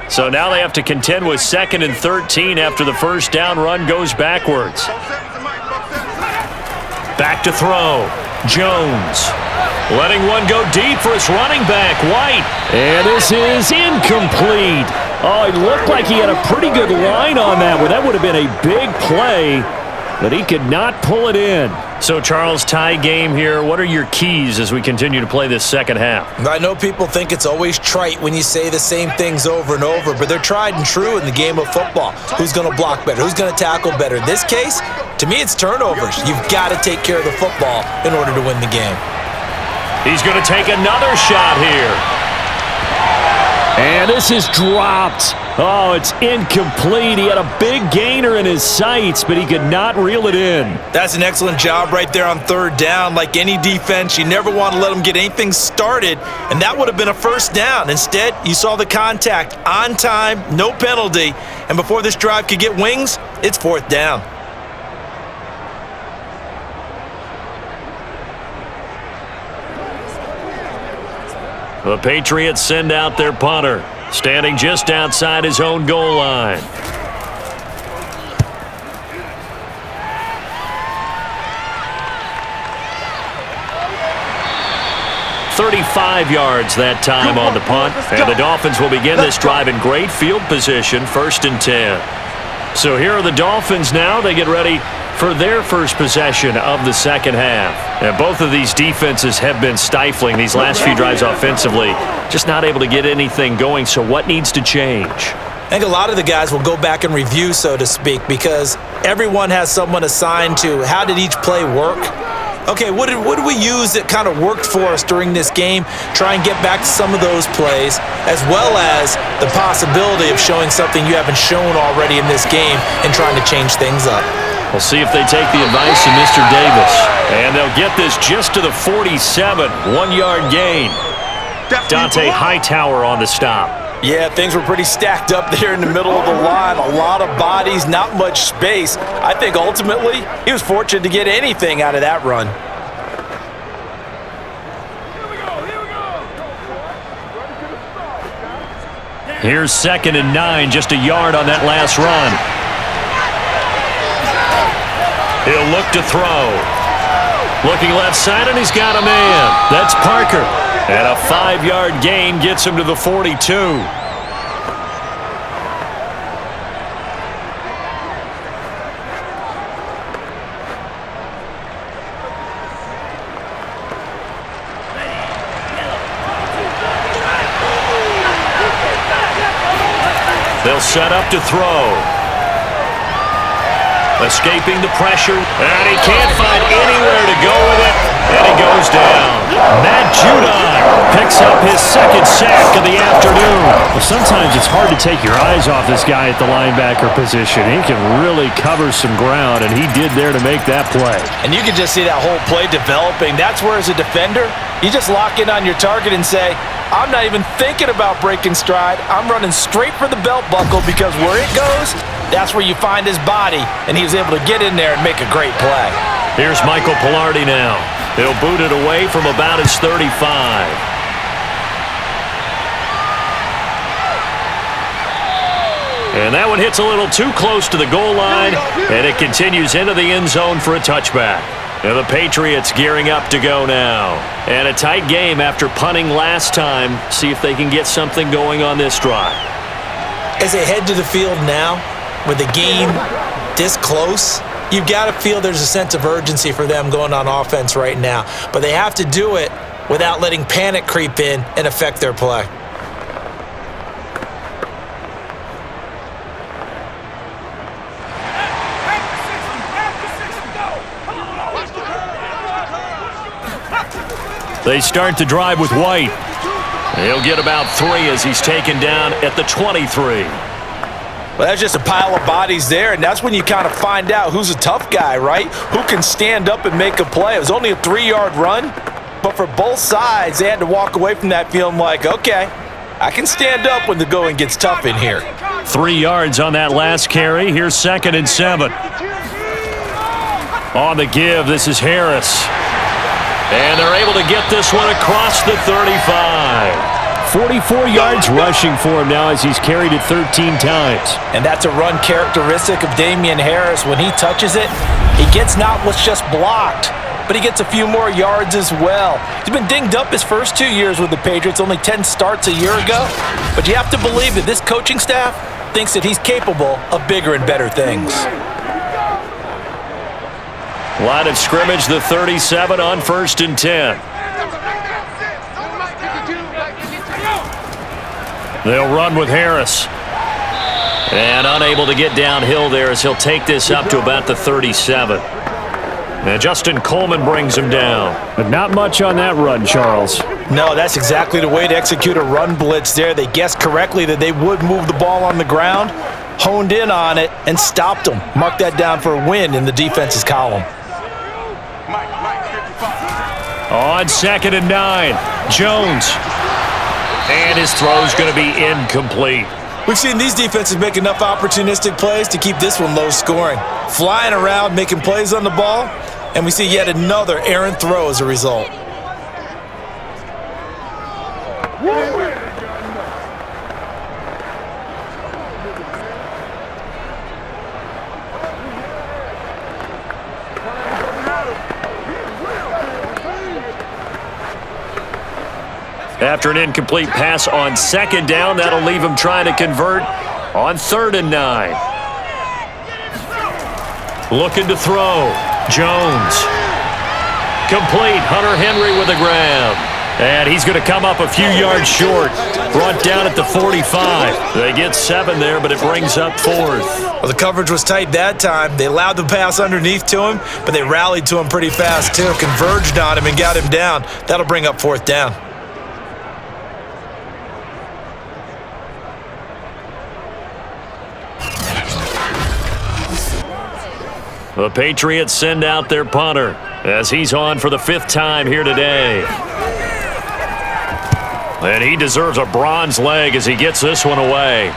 So now they have to contend with 2nd and 13 after the first down run goes backwards. Back to throw. Jones. Letting one go deep for his running back, White. And this is incomplete. Oh, it looked like he had a pretty good line on that one. That would have been a big play, but he could not pull it in. So, Charles, tie game here. What are your keys as we continue to play this second half? I know people think it's always trite when you say the same things over and over, but they're tried and true in the game of football. Who's going to block better? Who's going to tackle better? In this case, to me, it's turnovers. You've got to take care of the football in order to win the game. He's going to take another shot here. And this is dropped. Oh, it's incomplete. He had a big gainer in his sights, but he could not reel it in. That's an excellent job right there on third down. Like any defense, you never want to let them get anything started, and that would have been a first down. Instead, you saw the contact on time, no penalty, and before this drive could get wings, it's fourth down. The Patriots send out their punter, standing just outside his own goal line. "35 yards that time on the punt, and the Dolphins will begin this drive in great field position, 1st and 10. So here are the Dolphins now. They get ready for their first possession of the second half. And both of these defenses have been stifling these last few drives offensively. Just not able to get anything going, so what needs to change? I think a lot of the guys will go back and review, so to speak, because everyone has someone assigned to how did each play work. Okay, what did we use that kind of worked for us during this game? Try and get back to some of those plays, as well as the possibility of showing something you haven't shown already in this game and trying to change things up. We'll see if they take the advice of Mr. Davis. And they'll get this just to the 47, 1-yard gain. Dante Hightower on the stop. Yeah, things were pretty stacked up there in the middle of the line. A lot of bodies, not much space. I think ultimately he was fortunate to get anything out of that run. Here's 2nd and 9, just a yard on that last run. He'll look to throw. Looking left side, and he's got a man. That's Parker. And a 5-yard gain gets him to the 42. They'll set up to throw. Escaping the pressure, and he can't find anywhere to go with it, and he goes down. Matt Judon picks up his 2nd sack of the afternoon. Well, sometimes it's hard to take your eyes off this guy at the linebacker position. He can really cover some ground, and he did there to make that play. And you can just see that whole play developing. That's where, as a defender, you just lock in on your target and say, I'm not even thinking about breaking stride. I'm running straight for the belt buckle, because where it goes, that's where you find his body, and he was able to get in there and make a great play. Here's Michael Pilardi now. He'll boot it away from about his 35. And that one hits a little too close to the goal line, and it continues into the end zone for a touchback. And the Patriots gearing up to go now. And a tight game after punting last time. See if they can get something going on this drive. As they head to the field now, with the game this close, you've got to feel there's a sense of urgency for them going on offense right now. But they have to do it without letting panic creep in and affect their play. They start the drive with White. He'll get about 3 as he's taken down at the 23. Well, that's just a pile of bodies there, and that's when you kind of find out who's a tough guy, right? Who can stand up and make a play. It was only a 3-yard run, but for both sides, they had to walk away from that feeling like, okay, I can stand up when the going gets tough in here. 3 yards on that last carry. Here's 2nd and 7. On the give, this is Harris. And they're able to get this one across the 35. 44 yards rushing for him now as he's carried it 13 times. And that's a run characteristic of Damian Harris. When he touches it, he gets not what's just blocked, but he gets a few more yards as well. He's been dinged up his first 2 years with the Patriots, only 10 starts a year ago. But you have to believe that this coaching staff thinks that he's capable of bigger and better things. Line of scrimmage, the 37 on 1st and 10. They'll run with Harris. And unable to get downhill there as he'll take this up to about the 37. And Justin Coleman brings him down. But not much on that run, Charles. No, that's exactly the way to execute a run blitz there. They guessed correctly that they would move the ball on the ground, honed in on it, and stopped them. Mark that down for a win in the defense's column. On 2nd and 9, Jones. And his throw's going to be incomplete. We've seen these defenses make enough opportunistic plays to keep this one low scoring. Flying around, making plays on the ball, and we see yet another errant throw as a result. After an incomplete pass on 2nd down, that'll leave him trying to convert on 3rd and 9. Looking to throw. Jones. Complete. Hunter Henry with a grab. And he's going to come up a few yards short. Brought down at the 45. They get 7 there, but it brings up 4th. Well, the coverage was tight that time. They allowed the pass underneath to him, but they rallied to him pretty fast too. Converged on him and got him down. That'll bring up 4th down. The Patriots send out their punter. as he's on for the 5th time here today. And he deserves a bronze leg as he gets this one away.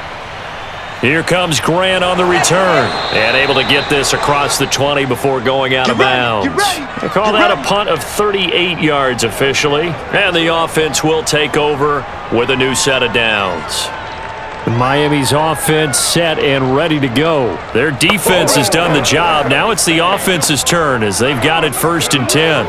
Here comes Grant on the return. And able to get this across the 20 before going out of bounds. They call that a punt of 38 yards officially. And the offense will take over with a new set of downs. Miami's offense set and ready to go. Their defense has done the job. Now it's the offense's turn as they've got it 1st and 10.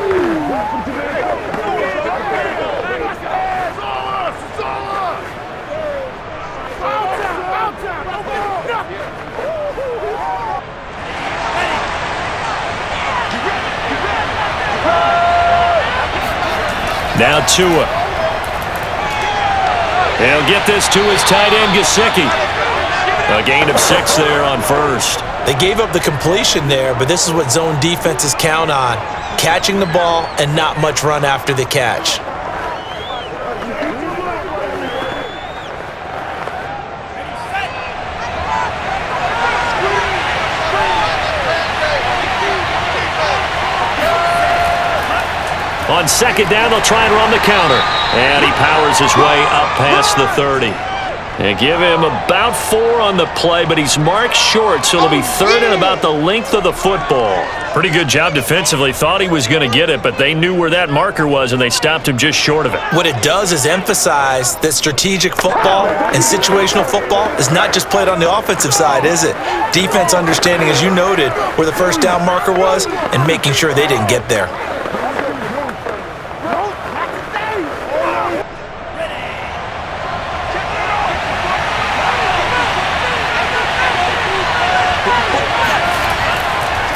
Now Tua. He'll get this to his tight end, Gesicki. A gain of 6 there on 1st. They gave up the completion there, but this is what zone defenses count on. Catching the ball and not much run after the catch. On 2nd down, they'll try and run the counter. And he powers his way up past the 30. And give him about 4 on the play, but he's marked short, so it'll be 3rd and about the length of the football. Pretty good job defensively. Thought he was going to get it, but they knew where that marker was, and they stopped him just short of it. What it does is emphasize that strategic football and situational football is not just played on the offensive side, is it? Defense understanding, as you noted, where the 1st down marker was and making sure they didn't get there.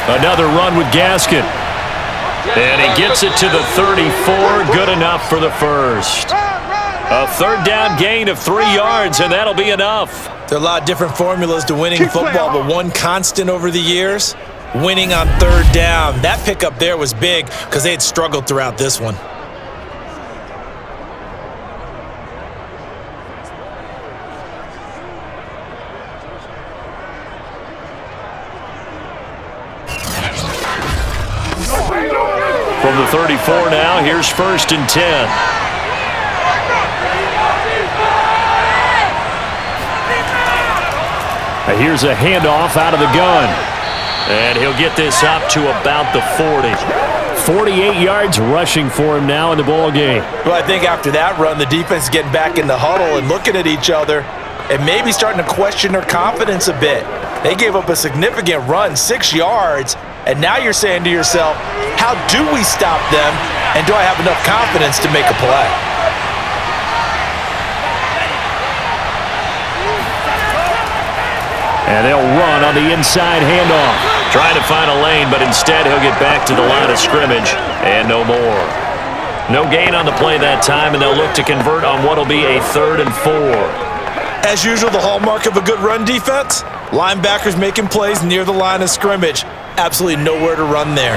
Another run with Gaskin. And he gets it to the 34. Good enough for the 1st. A 3rd down gain of 3 yards, and that'll be enough. There are a lot of different formulas to winning football, but one constant over the years, winning on 3rd down. That pickup there was big because they had struggled throughout this one. From the 34 now, here's 1st and 10. Here's a handoff out of the gun. And he'll get this up to about the 40. 48 yards rushing for him now in the ball game. Well, I think after that run, the defense is getting back in the huddle and looking at each other and maybe starting to question their confidence a bit. They gave up a significant run, 6 yards, and now you're saying to yourself, how do we stop them, and do I have enough confidence to make a play? And they'll run on the inside handoff. Trying to find a lane, but instead he'll get back to the line of scrimmage, and no more. No gain on the play that time, and they'll look to convert on what will be a 3rd and 4. As usual, the hallmark of a good run defense, linebackers making plays near the line of scrimmage. Absolutely nowhere to run there.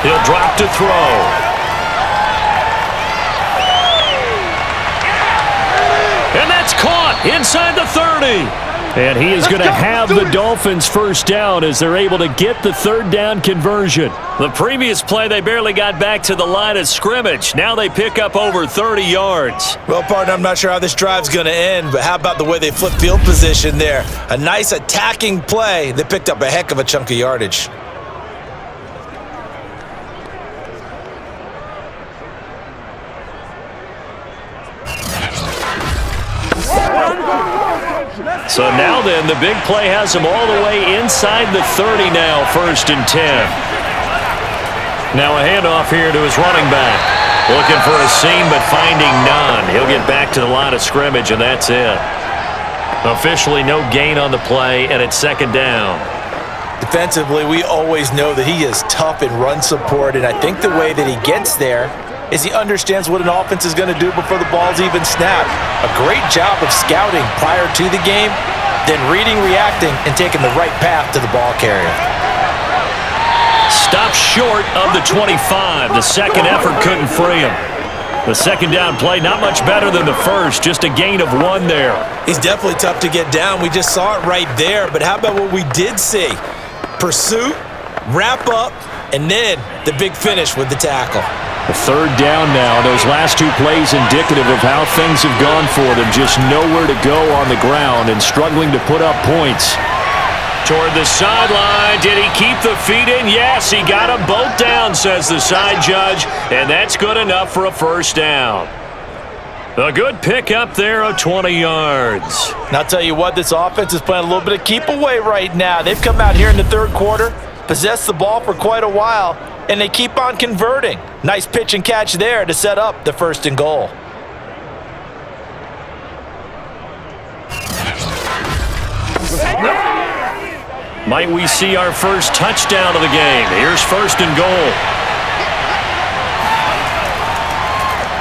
He'll drop to throw. And that's caught inside the 30. And he is going to have the Dolphins 1st down as they're able to get the 3rd down conversion. The previous play, they barely got back to the line of scrimmage. Now they pick up over 30 yards. Well, partner, I'm not sure how this drive's going to end, but how about the way they flip field position there? A nice attacking play. They picked up a heck of a chunk of yardage. So now then, the big play has him all the way inside the 30 now, 1st and 10. Now a handoff here to his running back. Looking for a seam, but finding none. He'll get back to the line of scrimmage, and that's it. Officially no gain on the play, and it's 2nd down. Defensively, we always know that he is tough in run support, and I think the way that he gets there is he understands what an offense is going to do before the ball's even snapped. A great job of scouting prior to the game, then reading, reacting, and taking the right path to the ball carrier. Stopped short of the 25. The second effort couldn't free him. The second down play, not much better than the first, just a gain of 1 there. He's definitely tough to get down. We just saw it right there. But how about what we did see? Pursuit, wrap up, and then the big finish with the tackle. A third down now. Those last 2 plays indicative of how things have gone for them. Just nowhere to go on the ground and struggling to put up points. Toward the sideline. Did he keep the feet in? Yes, he got them both down, says the side judge, and that's good enough for a first down. A good pick up there of 20 yards. And I'll tell you what, this offense is playing a little bit of keep away right now. They've come out here in the third quarter, possessed the ball for quite a while, and they keep on converting. Nice pitch and catch there to set up the 1st and goal. Might we see our first touchdown of the game? Here's 1st and goal.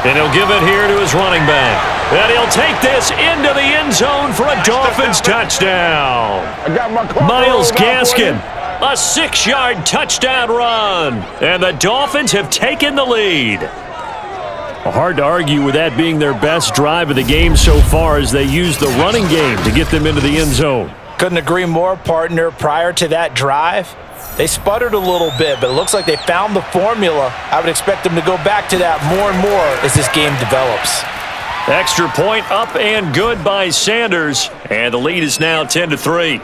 And he'll give it here to his running back. And he'll take this into the end zone for a Dolphins touchdown. Myles Gaskin, a 6-yard touchdown run. And the Dolphins have taken the lead. Hard to argue with that being their best drive of the game so far as they use the running game to get them into the end zone. Couldn't agree more, partner. Prior to that drive, they sputtered a little bit, but it looks like they found the formula. I would expect them to go back to that more and more as this game develops. Extra point up and good by Sanders, and the lead is now 10-3.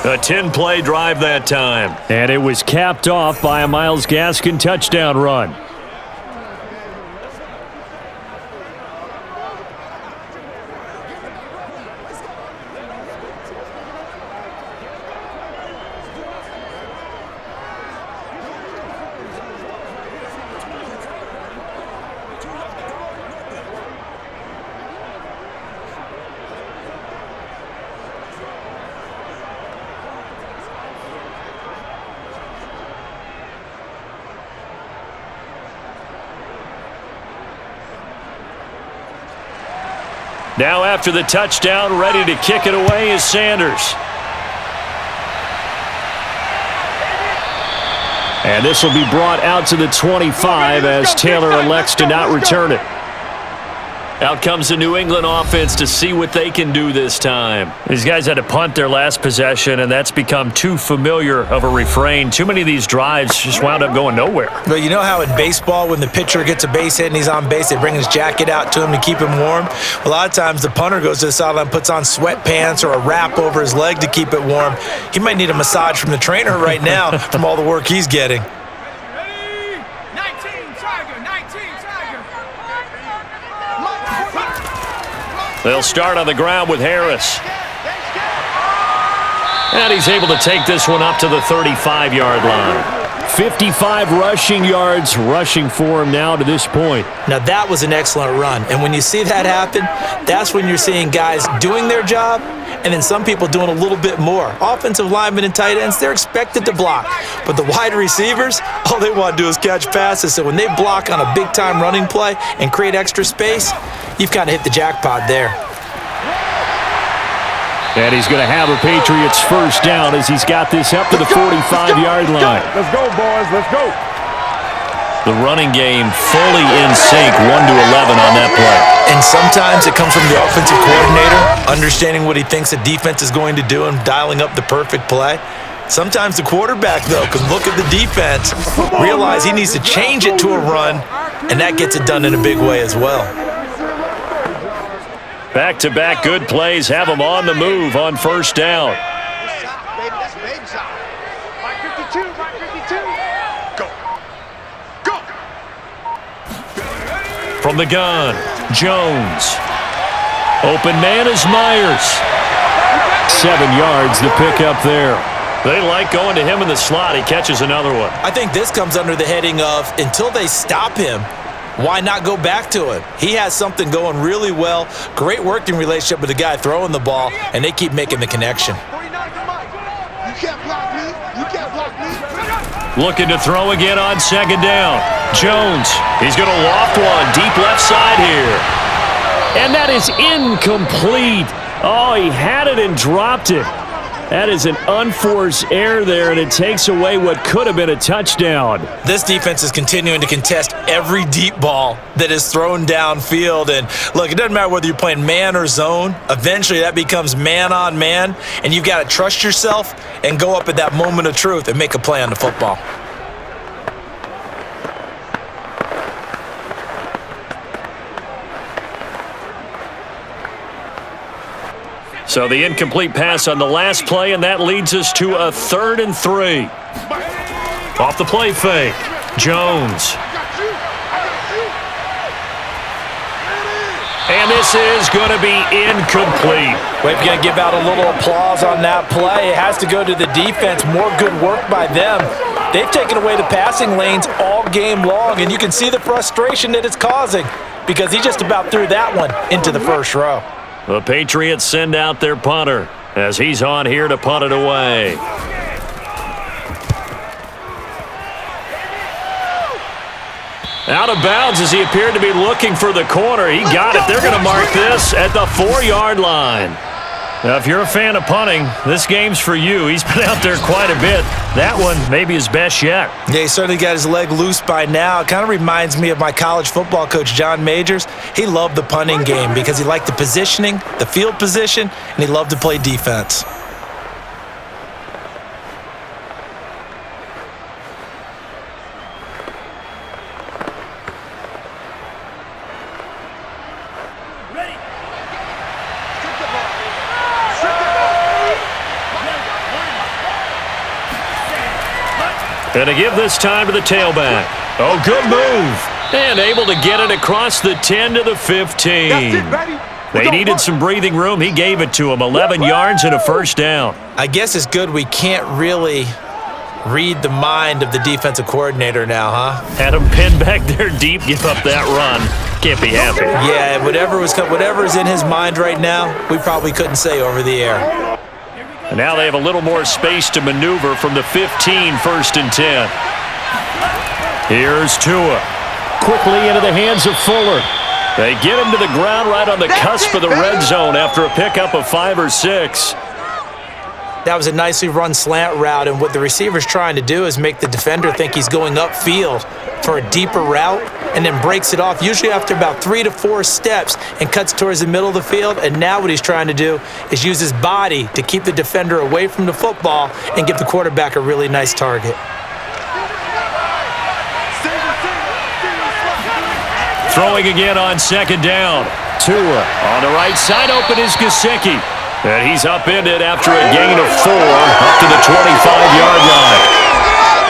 A 10-play drive that time. And it was capped off by a Myles Gaskin touchdown run. Now after the touchdown, ready to kick it away is Sanders. And this will be brought out to the 25 as Taylor elects to not return it. Out comes the New England offense to see what they can do this time. These guys had to punt their last possession, and that's become too familiar of a refrain. Too many of these drives just wound up going nowhere. But you know how in baseball, when the pitcher gets a base hit and he's on base, they bring his jacket out to him to keep him warm? A lot of times the punter goes to the sideline, puts on sweatpants or a wrap over his leg to keep it warm. He might need a massage from the trainer right now from all the work he's getting. They'll start on the ground with Harris. And he's able to take this one up to the 35-yard line. 55 rushing yards rushing for him now to this point. Now that was an excellent run. And when you see that happen, that's when you're seeing guys doing their job and then some people doing a little bit more. Offensive linemen and tight ends, they're expected to block. But the wide receivers, all they want to do is catch passes. So when they block on a big-time running play and create extra space, you've kind of hit the jackpot there. And he's going to have a Patriots first down as he's got this up to the 45-yard line. Let's go, boys. Let's go. The running game fully in sync, 1 to 11 on that play. And sometimes it comes from the offensive coordinator, understanding what he thinks the defense is going to do and dialing up the perfect play. Sometimes the quarterback, though, can look at the defense, realize he needs to change it to a run, and that gets it done in a big way as well. Back-to-back good plays have them on the move on first down. From the gun, Jones. Open man is Myers. 7 yards, the pickup there. They like going to him in the slot. He catches another one. I think this comes under the heading of until they stop him, why not go back to him? He has something going really well. Great working relationship with the guy throwing the ball, and they keep making the connection. Looking to throw again on second down. Jones, he's going to loft one deep left side here. And that is incomplete. Oh, he had it and dropped it. That is an unforced error there, and it takes away what could have been a touchdown. This defense is continuing to contest every deep ball that is thrown downfield. And look, it doesn't matter whether you're playing man or zone. Eventually, that becomes man on man, and you've got to trust yourself and go up at that moment of truth and make a play on the football. So the incomplete pass on the last play, and that leads us to a 3rd and 3. Off the play fake, Jones. And this is going to be incomplete. We're going to give out a little applause on that play. It has to go to the defense. More good work by them. They've taken away the passing lanes all game long, and you can see the frustration that it's causing because he just about threw that one into the first row. The Patriots send out their punter as he's on here to punt it away. Out of bounds as he appeared to be looking for the corner. He got it. They're going to mark this at the 4-yard line. Now, if you're a fan of punting, this game's for you. He's been out there quite a bit. That one maybe his best yet. Yeah, he certainly got his leg loose by now. It kind of reminds me of my college football coach, John Majors. He loved the punting game because he liked the positioning, the field position, and he loved to play defense. And to give this time to the tailback. Oh, good move. And able to get it across the 10 to the 15. They needed some breathing room. He gave it to him. 11 yards and a first down. I guess it's good we can't really read the mind of the defensive coordinator now, huh? Had him pinned back there deep, give up that run. Can't be happy. Yeah, whatever is in his mind right now, we probably couldn't say over the air. And now they have a little more space to maneuver from the 15, 1st and 10. Here's Tua. Quickly into the hands of Fuller. They get him to the ground right on the cusp of the red zone after a pickup of 5 or 6. That was a nicely run slant route, and what the receiver's trying to do is make the defender think he's going upfield for a deeper route and then breaks it off, usually after about 3 to 4 steps, and cuts towards the middle of the field. And now what he's trying to do is use his body to keep the defender away from the football and give the quarterback a really nice target. Throwing again on 2nd down. Tua on the right side, open is Gesicki. And he's upended after a gain of 4 up to the 25-yard line.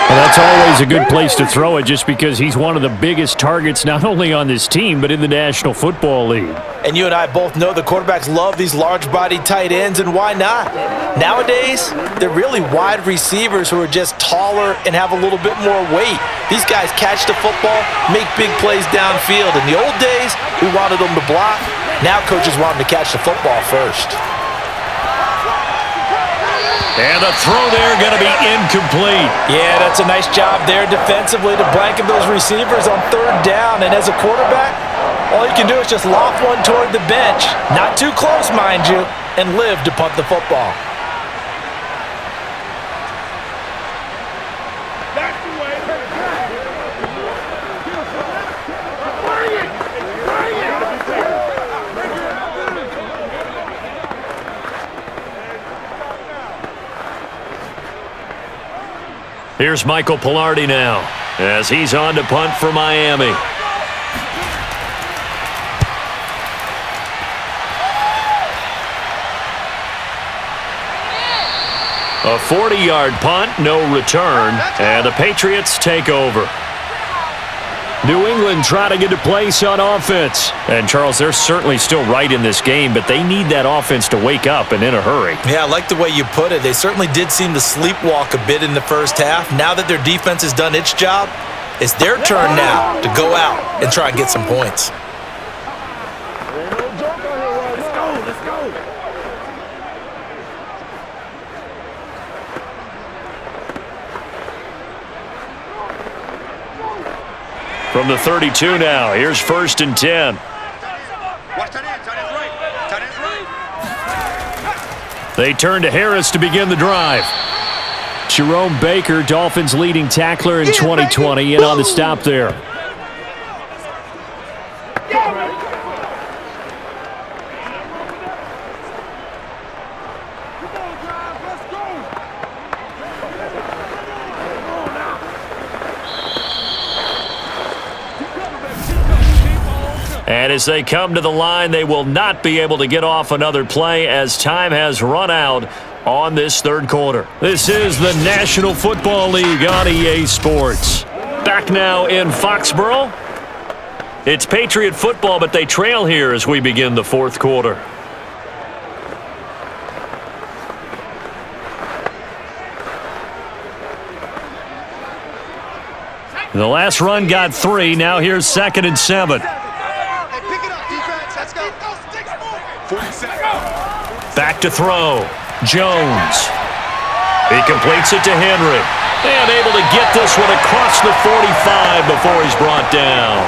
And that's always a good place to throw it just because he's one of the biggest targets not only on this team but in the National Football League. And you and I both know the quarterbacks love these large-bodied tight ends, and why not? Nowadays, they're really wide receivers who are just taller and have a little bit more weight. These guys catch the football, make big plays downfield. In the old days, we wanted them to block. Now coaches want them to catch the football first. And the throw there going to be incomplete. Yeah, that's a nice job there defensively to blanket those receivers on 3rd down. And as a quarterback, all you can do is just loft one toward the bench. Not too close, mind you, and live to punt the football. That's the way. Here's Michael Pilardi now as he's on to punt for Miami. A 40-yard punt, no return, and the Patriots take over. New England trying to get to place on offense. And, Charles, they're certainly still right in this game, but they need that offense to wake up and in a hurry. Yeah, I like the way you put it. They certainly did seem to sleepwalk a bit in the first half. Now that their defense has done its job, it's their turn now to go out and try and get some points. Let's go. From the 32 now, here's 1st and 10. Watch that end, tight end's right. Tight end's right. They turn to Harris to begin the drive. Jerome Baker, Dolphins leading tackler in 2020, in on the stop there. And as they come to the line, they will not be able to get off another play as time has run out on this third quarter. This is the National Football League on EA Sports. Back now in Foxborough. It's Patriot football, but they trail here as we begin the fourth quarter. The last run got 3. Now here's 2nd and 7. Back to throw. Jones. He completes it to Henry. And able to get this one across the 45 before he's brought down.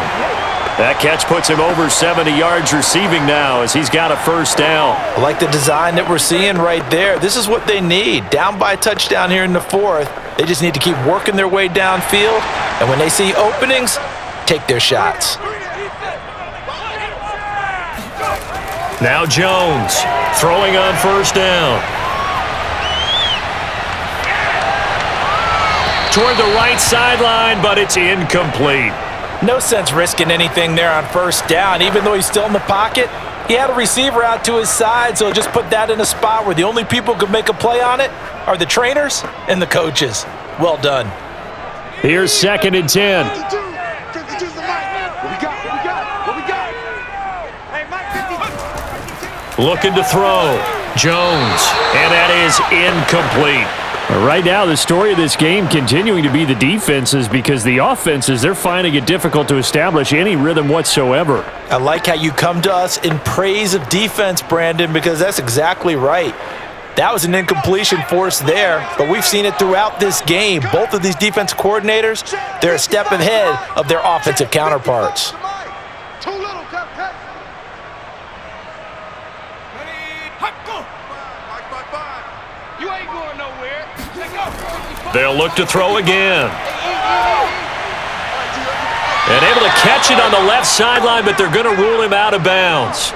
That catch puts him over 70 yards receiving now as he's got a first down. I like the design that we're seeing right there. This is what they need. Down by a touchdown here in the fourth. They just need to keep working their way downfield. And when they see openings, take their shots. Now Jones throwing on first down. Toward the right sideline, but it's incomplete. No sense risking anything there on first down. Even though he's still in the pocket, he had a receiver out to his side, so just put that in a spot where the only people who can make a play on it are the trainers and the coaches. Well done. Here's 2nd and 10. Looking to throw. Jones. And that is incomplete. Right now, the story of this game continuing to be the defenses because the offenses, they're finding it difficult to establish any rhythm whatsoever. I like how you come to us in praise of defense, Brandon, because that's exactly right. That was an incompletion forced there, but we've seen it throughout this game. Both of these defense coordinators, they're a step ahead of their offensive counterparts. They'll look to throw again. And able to catch it on the left sideline, but they're going to rule him out of bounds.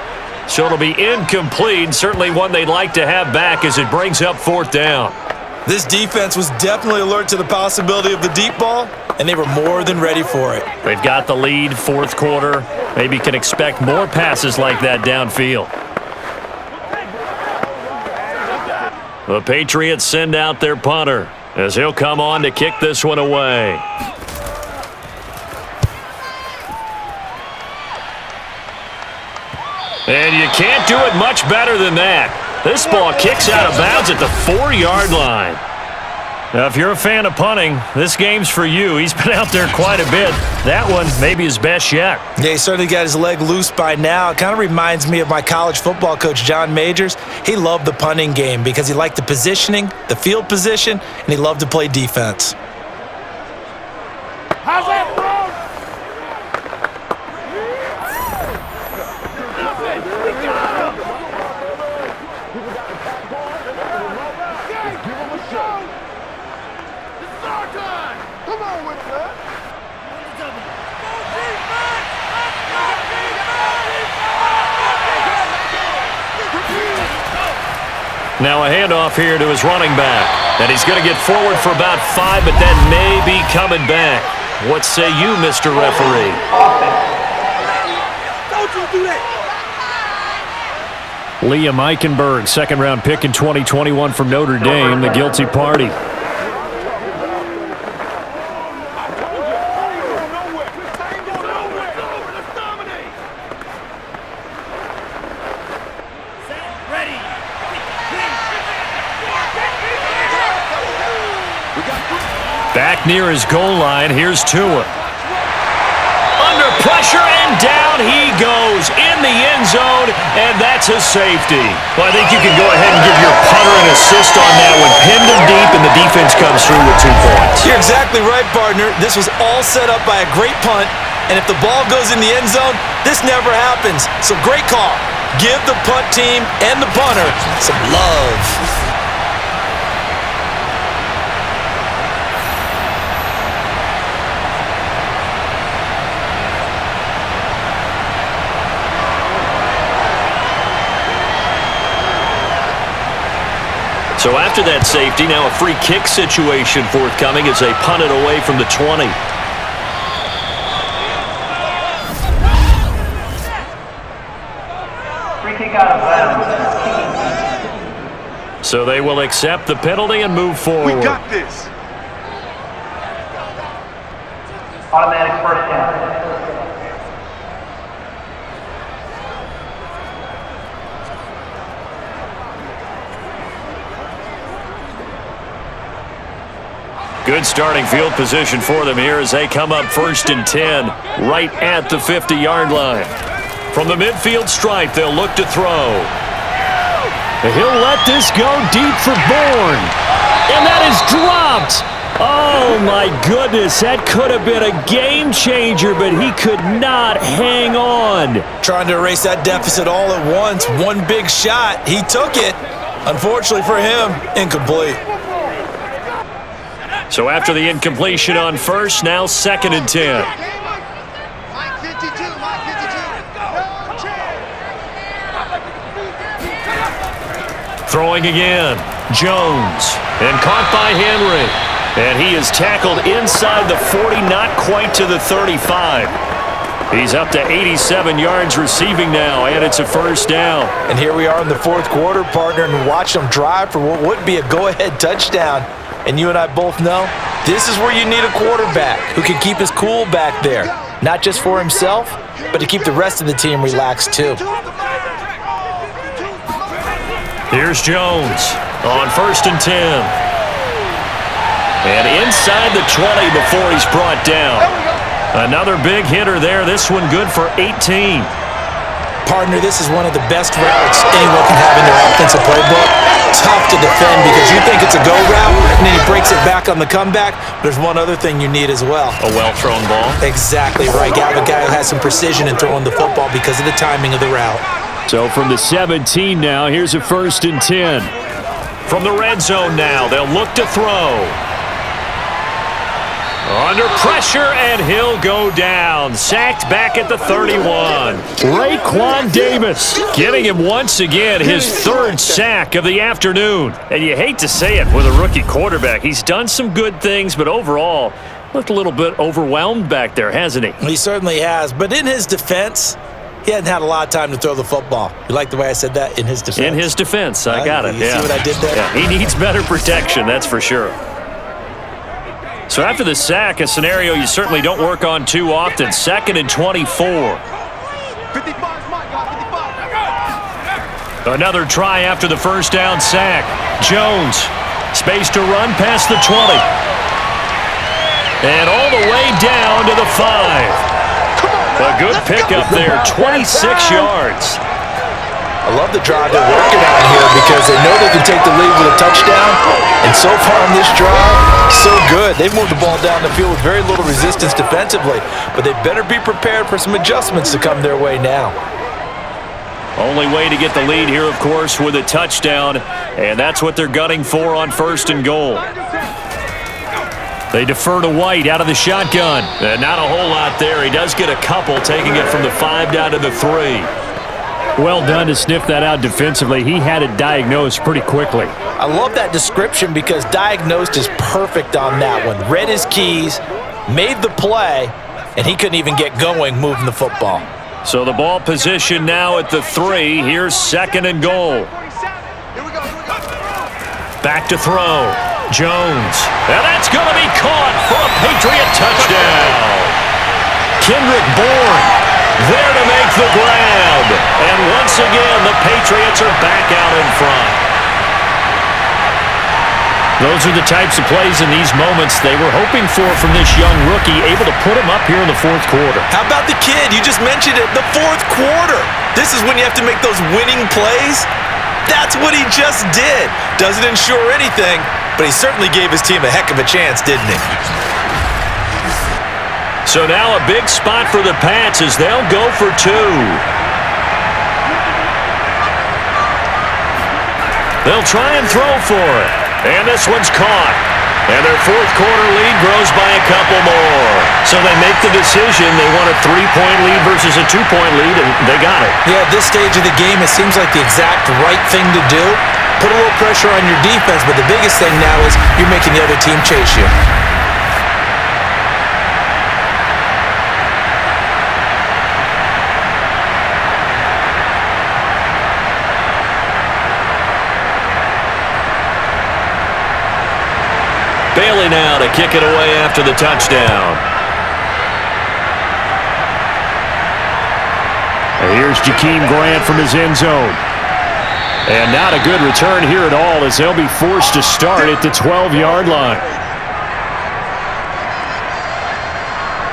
So it'll be incomplete, certainly one they'd like to have back as it brings up 4th down. This defense was definitely alert to the possibility of the deep ball, and they were more than ready for it. They've got the lead, 4th quarter. Maybe can expect more passes like that downfield. The Patriots send out their punter as he'll come on to kick this one away. And you can't do it much better than that. This ball kicks out of bounds at the 4-yard line. Now, if you're a fan of punting, this game's for you. He's been out there quite a bit. That one maybe his best yet. Yeah, he certainly got his leg loose by now. It kind of reminds me of my college football coach, John Majors. He loved the punting game because he liked the positioning, the field position, and he loved to play defense. How's that, bro? Come on with that. Now a handoff here to his running back. And he's going to get forward for about 5, but then may be coming back. What say you, Mr. Referee? Don't you do that. Liam Eichenberg, 2nd-round pick in 2021 from Notre Dame, the guilty party. Back near his goal line, here's Tua. Under pressure, and down he goes in the end zone, and that's a safety. Well, I think you can go ahead and give your punter an assist on that one. Pinned him deep, and the defense comes through with 2 points. You're exactly right, partner. This was all set up by a great punt, and if the ball goes in the end zone, this never happens. So great call. Give the punt team and the punter some love. So after that safety, now a free kick situation forthcoming as they punt it away from the 20. Free kick out of bounds. So they will accept the penalty and move forward. We got this. Automatic first down. Good starting field position for them here as they come up 1st and 10, right at the 50-yard line. From the midfield stripe, they'll look to throw. He'll let this go deep for Bourne. And that is dropped. Oh, my goodness. That could have been a game changer, but he could not hang on. Trying to erase that deficit all at once. One big shot. He took it. Unfortunately for him, incomplete. So after the incompletion on 1st, now 2nd and 10. Throwing again. Jones. And caught by Henry. And he is tackled inside the 40, not quite to the 35. He's up to 87 yards receiving now, and it's a 1st down. And here we are in the 4th quarter, partner, and watch them drive for what would be a go-ahead touchdown. And you and I both know this is where you need a quarterback who can keep his cool back there. Not just for himself, but to keep the rest of the team relaxed too. Here's Jones on 1st and 10. And inside the 20 before he's brought down. Another big hitter there. This one good for 18. Partner, this is one of the best routes anyone can have in their offensive playbook. Tough to defend because you think it's a go route, and then he breaks it back on the comeback. There's one other thing you need as well. A well-thrown ball. Exactly right. You have a guy who has some precision in throwing the football because of the timing of the route. So from the 17 now, here's a 1st and 10. From the red zone now, they'll look to throw. Under pressure, and he'll go down. Sacked back at the 31. Raekwon Davis getting him once again his 3rd sack of the afternoon. And you hate to say it with a rookie quarterback. He's done some good things, but overall, looked a little bit overwhelmed back there, hasn't he? He certainly has. But in his defense, he hadn't had a lot of time to throw the football. You like the way I said that? In his defense. In his defense. I got it. You see what I did there? Yeah, he needs better protection, that's for sure. So after the sack, a scenario you certainly don't work on too often. 2nd and 24. Another try after the 1st down sack. Jones, space to run past the 20. And all the way down to the 5. A good pickup there, 26 yards. I love the drive they're working on here because they know they can take the lead with a touchdown. And so far on this drive, so good. They've moved the ball down the field with very little resistance defensively. But they better be prepared for some adjustments to come their way now. Only way to get the lead here, of course, with a touchdown. And that's what they're gunning for on 1st and goal. They defer to White out of the shotgun. And not a whole lot there. He does get a couple, taking it from the 5 down to the 3. Well done to sniff that out defensively. He had it diagnosed pretty quickly. I love that description because diagnosed is perfect on that one. Read his keys, made the play, and he couldn't even get going moving the football. So the ball position now at the 3. Here's 2nd and goal. Back to throw. Jones. And that's going to be caught for a Patriot touchdown. Kendrick Bourne there to make the grab. And once again, the Patriots are back out in front. Those are the types of plays in these moments they were hoping for from this young rookie, able to put him up here in the 4th quarter. How about the kid? You just mentioned it, the 4th quarter. This is when you have to make those winning plays. That's what he just did. Doesn't ensure anything, but he certainly gave his team a heck of a chance, didn't he? So now a big spot for the Pats as they'll go for 2. They'll try and throw for it. And this one's caught. And their fourth quarter lead grows by a couple more. So they make the decision. They want a 3-point lead versus a 2-point lead, and they got it. Yeah, at this stage of the game, it seems like the exact right thing to do. Put a little pressure on your defense, but the biggest thing now is you're making the other team chase you. Bailey now to kick it away after the touchdown. And here's Jakeem Grant from his end zone. And not a good return here at all as they'll be forced to start at the 12-yard line.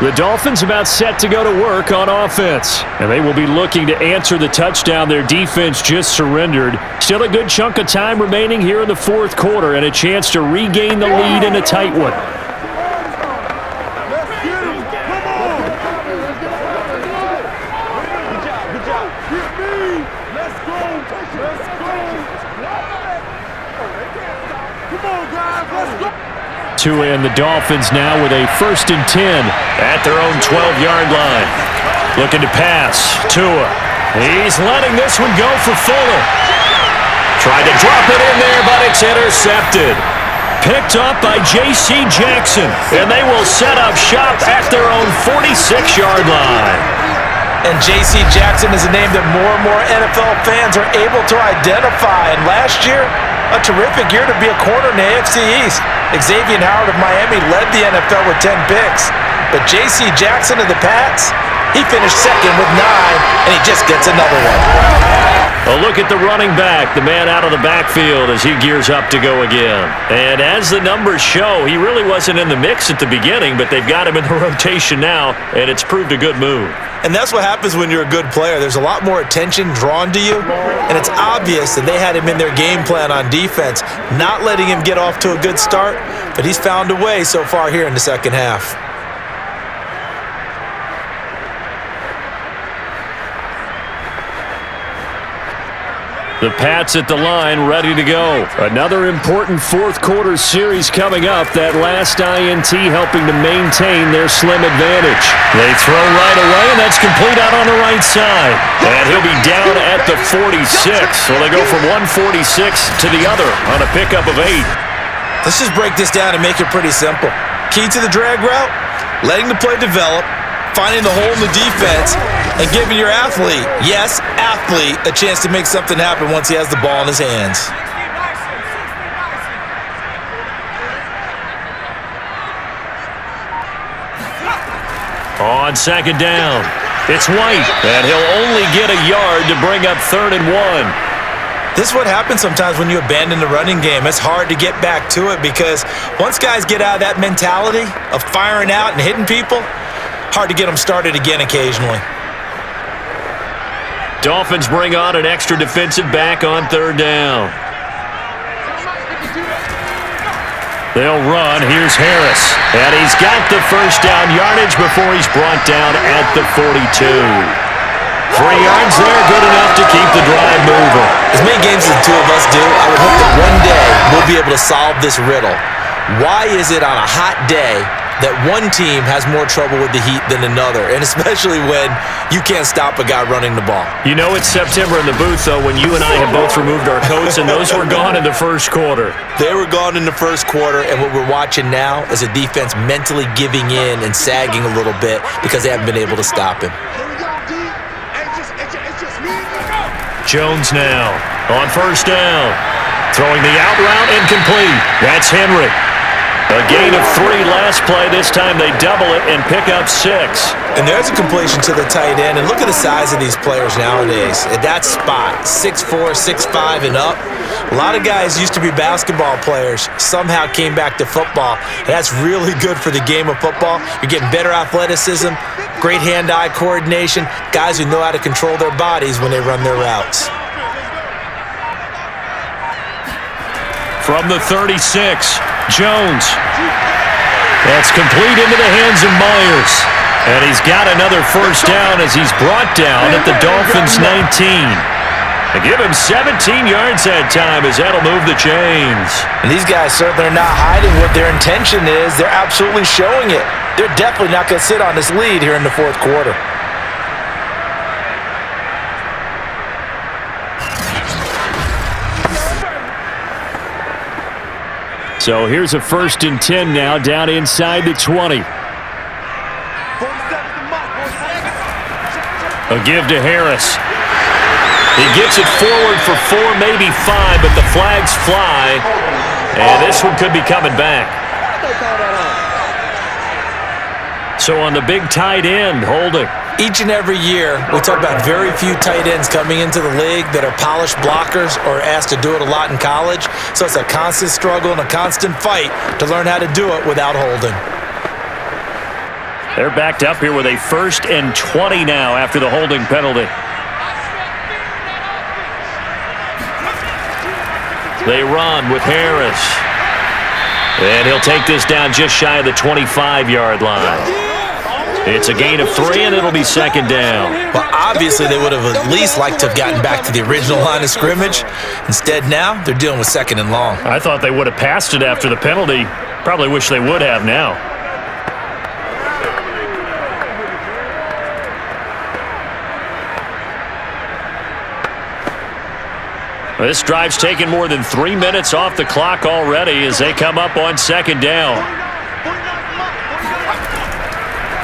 The Dolphins about set to go to work on offense. And they will be looking to answer the touchdown their defense just surrendered. Still a good chunk of time remaining here in the fourth quarter and a chance to regain the lead in a tight one. Let's get him. Come on. Good job. Good job. Hit me. Let's go. Let's go. Come on, guys. Let's go. Tua and the Dolphins now with a 1st and 10 at their own 12-yard line. Looking to pass. Tua. He's letting this one go for Fuller. Tried to drop it in there, but it's intercepted. Picked up by J.C. Jackson, and they will set up shop at their own 46-yard line. And J.C. Jackson is a name that more and more NFL fans are able to identify. And last year, a terrific year to be a corner in the AFC East. Xavier Howard of Miami led the NFL with 10 picks. But J.C. Jackson of the Pats, he finished second with 9, and he just gets another one. A look at the running back, the man out of the backfield as he gears up to go again. And as the numbers show, he really wasn't in the mix at the beginning, but they've got him in the rotation now, and it's proved a good move. And that's what happens when you're a good player. There's a lot more attention drawn to you, and it's obvious that they had him in their game plan on defense, not letting him get off to a good start, but he's found a way so far here in the second half. The Pats at the line, ready to go. Another important fourth quarter series coming up. That last INT helping to maintain their slim advantage. They throw right away, and that's complete out on the right side. And he'll be down at the 46. So they go from 146 to the other on a pickup of 8. Let's just break this down and make it pretty simple. Key to the drag route, letting the play develop, finding the hole in the defense, and giving your athlete, yes, athlete, a chance to make something happen once he has the ball in his hands. On second down, it's White, and he'll only get a yard to bring up 3rd and 1. This is what happens sometimes when you abandon the running game. It's hard to get back to it because once guys get out of that mentality of firing out and hitting people, hard to get them started again occasionally. Dolphins bring on an extra defensive back on 3rd down. They'll run. Here's Harris. And he's got the first down yardage before he's brought down at the 42. 3 yards there, good enough to keep the drive moving. As many games as the two of us do, I would hope that one day we'll be able to solve this riddle. Why is it on a hot day that one team has more trouble with the heat than another, and especially when you can't stop a guy running the ball? You know it's September in the booth, though, when you and I have both removed our coats, and those were gone in the first quarter. They were gone in the first quarter, and what we're watching now is a defense mentally giving in and sagging a little bit because they haven't been able to stop him. Jones now on 1st down. Throwing the out route incomplete. That's Henry. A gain of 3 last play. This time they double it and pick up 6. And there's a completion to the tight end. And look at the size of these players nowadays. At that spot, 6'4", 6'5", and up. A lot of guys used to be basketball players, somehow came back to football. And that's really good for the game of football. You're getting better athleticism, great hand-eye coordination, guys who know how to control their bodies when they run their routes. From the 36, Jones. That's complete into the hands of Myers. And he's got another first down as he's brought down at the Dolphins' 19. They give him 17 yards that time as that'll move the chains. And these guys certainly are not hiding what their intention is. They're absolutely showing it. They're definitely not going to sit on this lead here in the fourth quarter. So here's a 1st and 10 now down inside the 20. A give to Harris. He gets it forward for 4, maybe 5, but the flags fly. And this one could be coming back. So on the big tight end, holding. Each and every year, we talk about very few tight ends coming into the league that are polished blockers or asked to do it a lot in college. So it's a constant struggle and a constant fight to learn how to do it without holding. They're backed up here with a 1st and 20 now after the holding penalty. They run with Harris. And he'll take this down just shy of the 25-yard line. It's a gain of 3, and it'll be 2nd down. Well, obviously, they would have at least liked to have gotten back to the original line of scrimmage. Instead, now, they're dealing with 2nd and long. I thought they would have passed it after the penalty. Probably wish they would have now. This drive's taken more than 3 minutes off the clock already as they come up on 2nd down.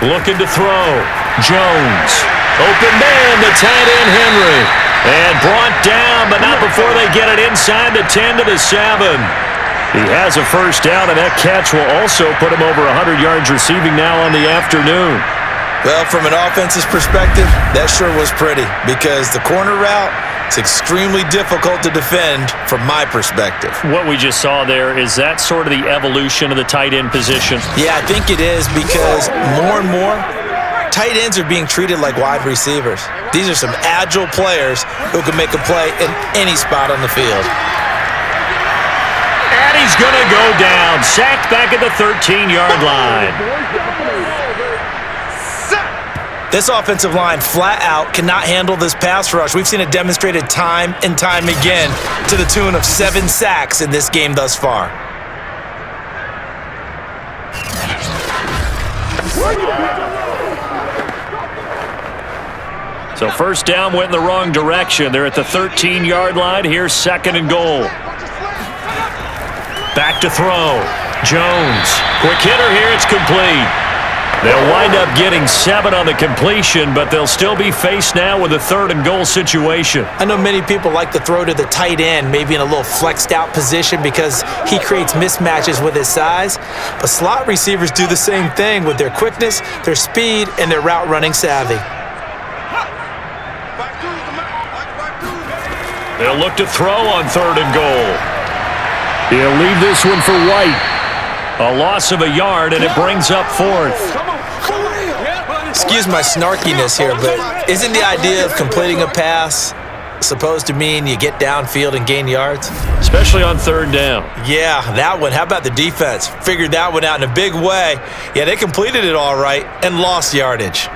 Looking to throw. Jones. Open man to tight end Henry. And brought down, but not before they get it inside the 10 to the 7. He has a 1st down, and that catch will also put him over 100 yards receiving now on the afternoon. Well, from an offensive perspective, that sure was pretty because the corner route, it's extremely difficult to defend from my perspective. What we just saw there, is that sort of the evolution of the tight end position? Yeah, I think it is because more and more, tight ends are being treated like wide receivers. These are some agile players who can make a play in any spot on the field. And he's going to go down. Sacked back at the 13-yard line. This offensive line flat out cannot handle this pass rush. We've seen it demonstrated time and time again to the tune of 7 sacks in this game thus far. So 1st down went in the wrong direction. They're at the 13-yard line. Here's 2nd and goal. Back to throw. Jones. Quick hitter here. It's complete. They'll wind up getting 7 on the completion, but they'll still be faced now with a 3rd and goal situation. I know many people like to throw to the tight end, maybe in a little flexed out position because he creates mismatches with his size. But slot receivers do the same thing with their quickness, their speed, and their route running savvy. They'll look to throw on 3rd and goal. He'll leave this one for White. A loss of a yard, and it brings up 4th. Excuse my snarkiness here, but isn't the idea of completing a pass supposed to mean you get downfield and gain yards? Especially on 3rd down. Yeah, that one. How about the defense? Figured that one out in a big way. Yeah, they completed it all right and lost yardage.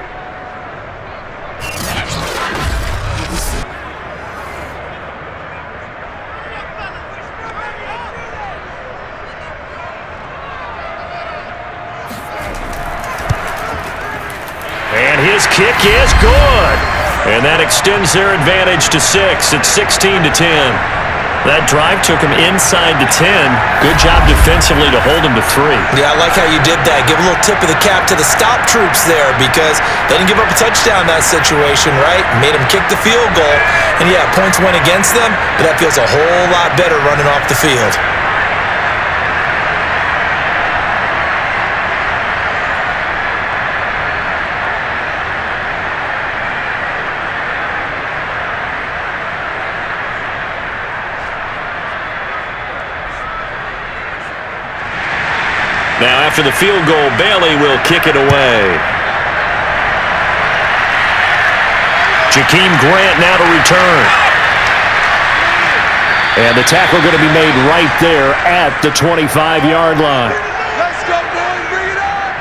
His kick is good. And that extends their advantage to 6. It's 16-10. That drive took him inside the 10. Good job defensively to hold him to 3. Yeah, I like how you did that. Give a little tip of the cap to the stop troops there because they didn't give up a touchdown in that situation, right? Made them kick the field goal. And yeah, points went against them, but that feels a whole lot better running off the field. Now after the field goal, Bailey will kick it away. Jakeem Grant now to return. And the tackle going to be made right there at the 25-yard line. Let's go, boys. Bring it on.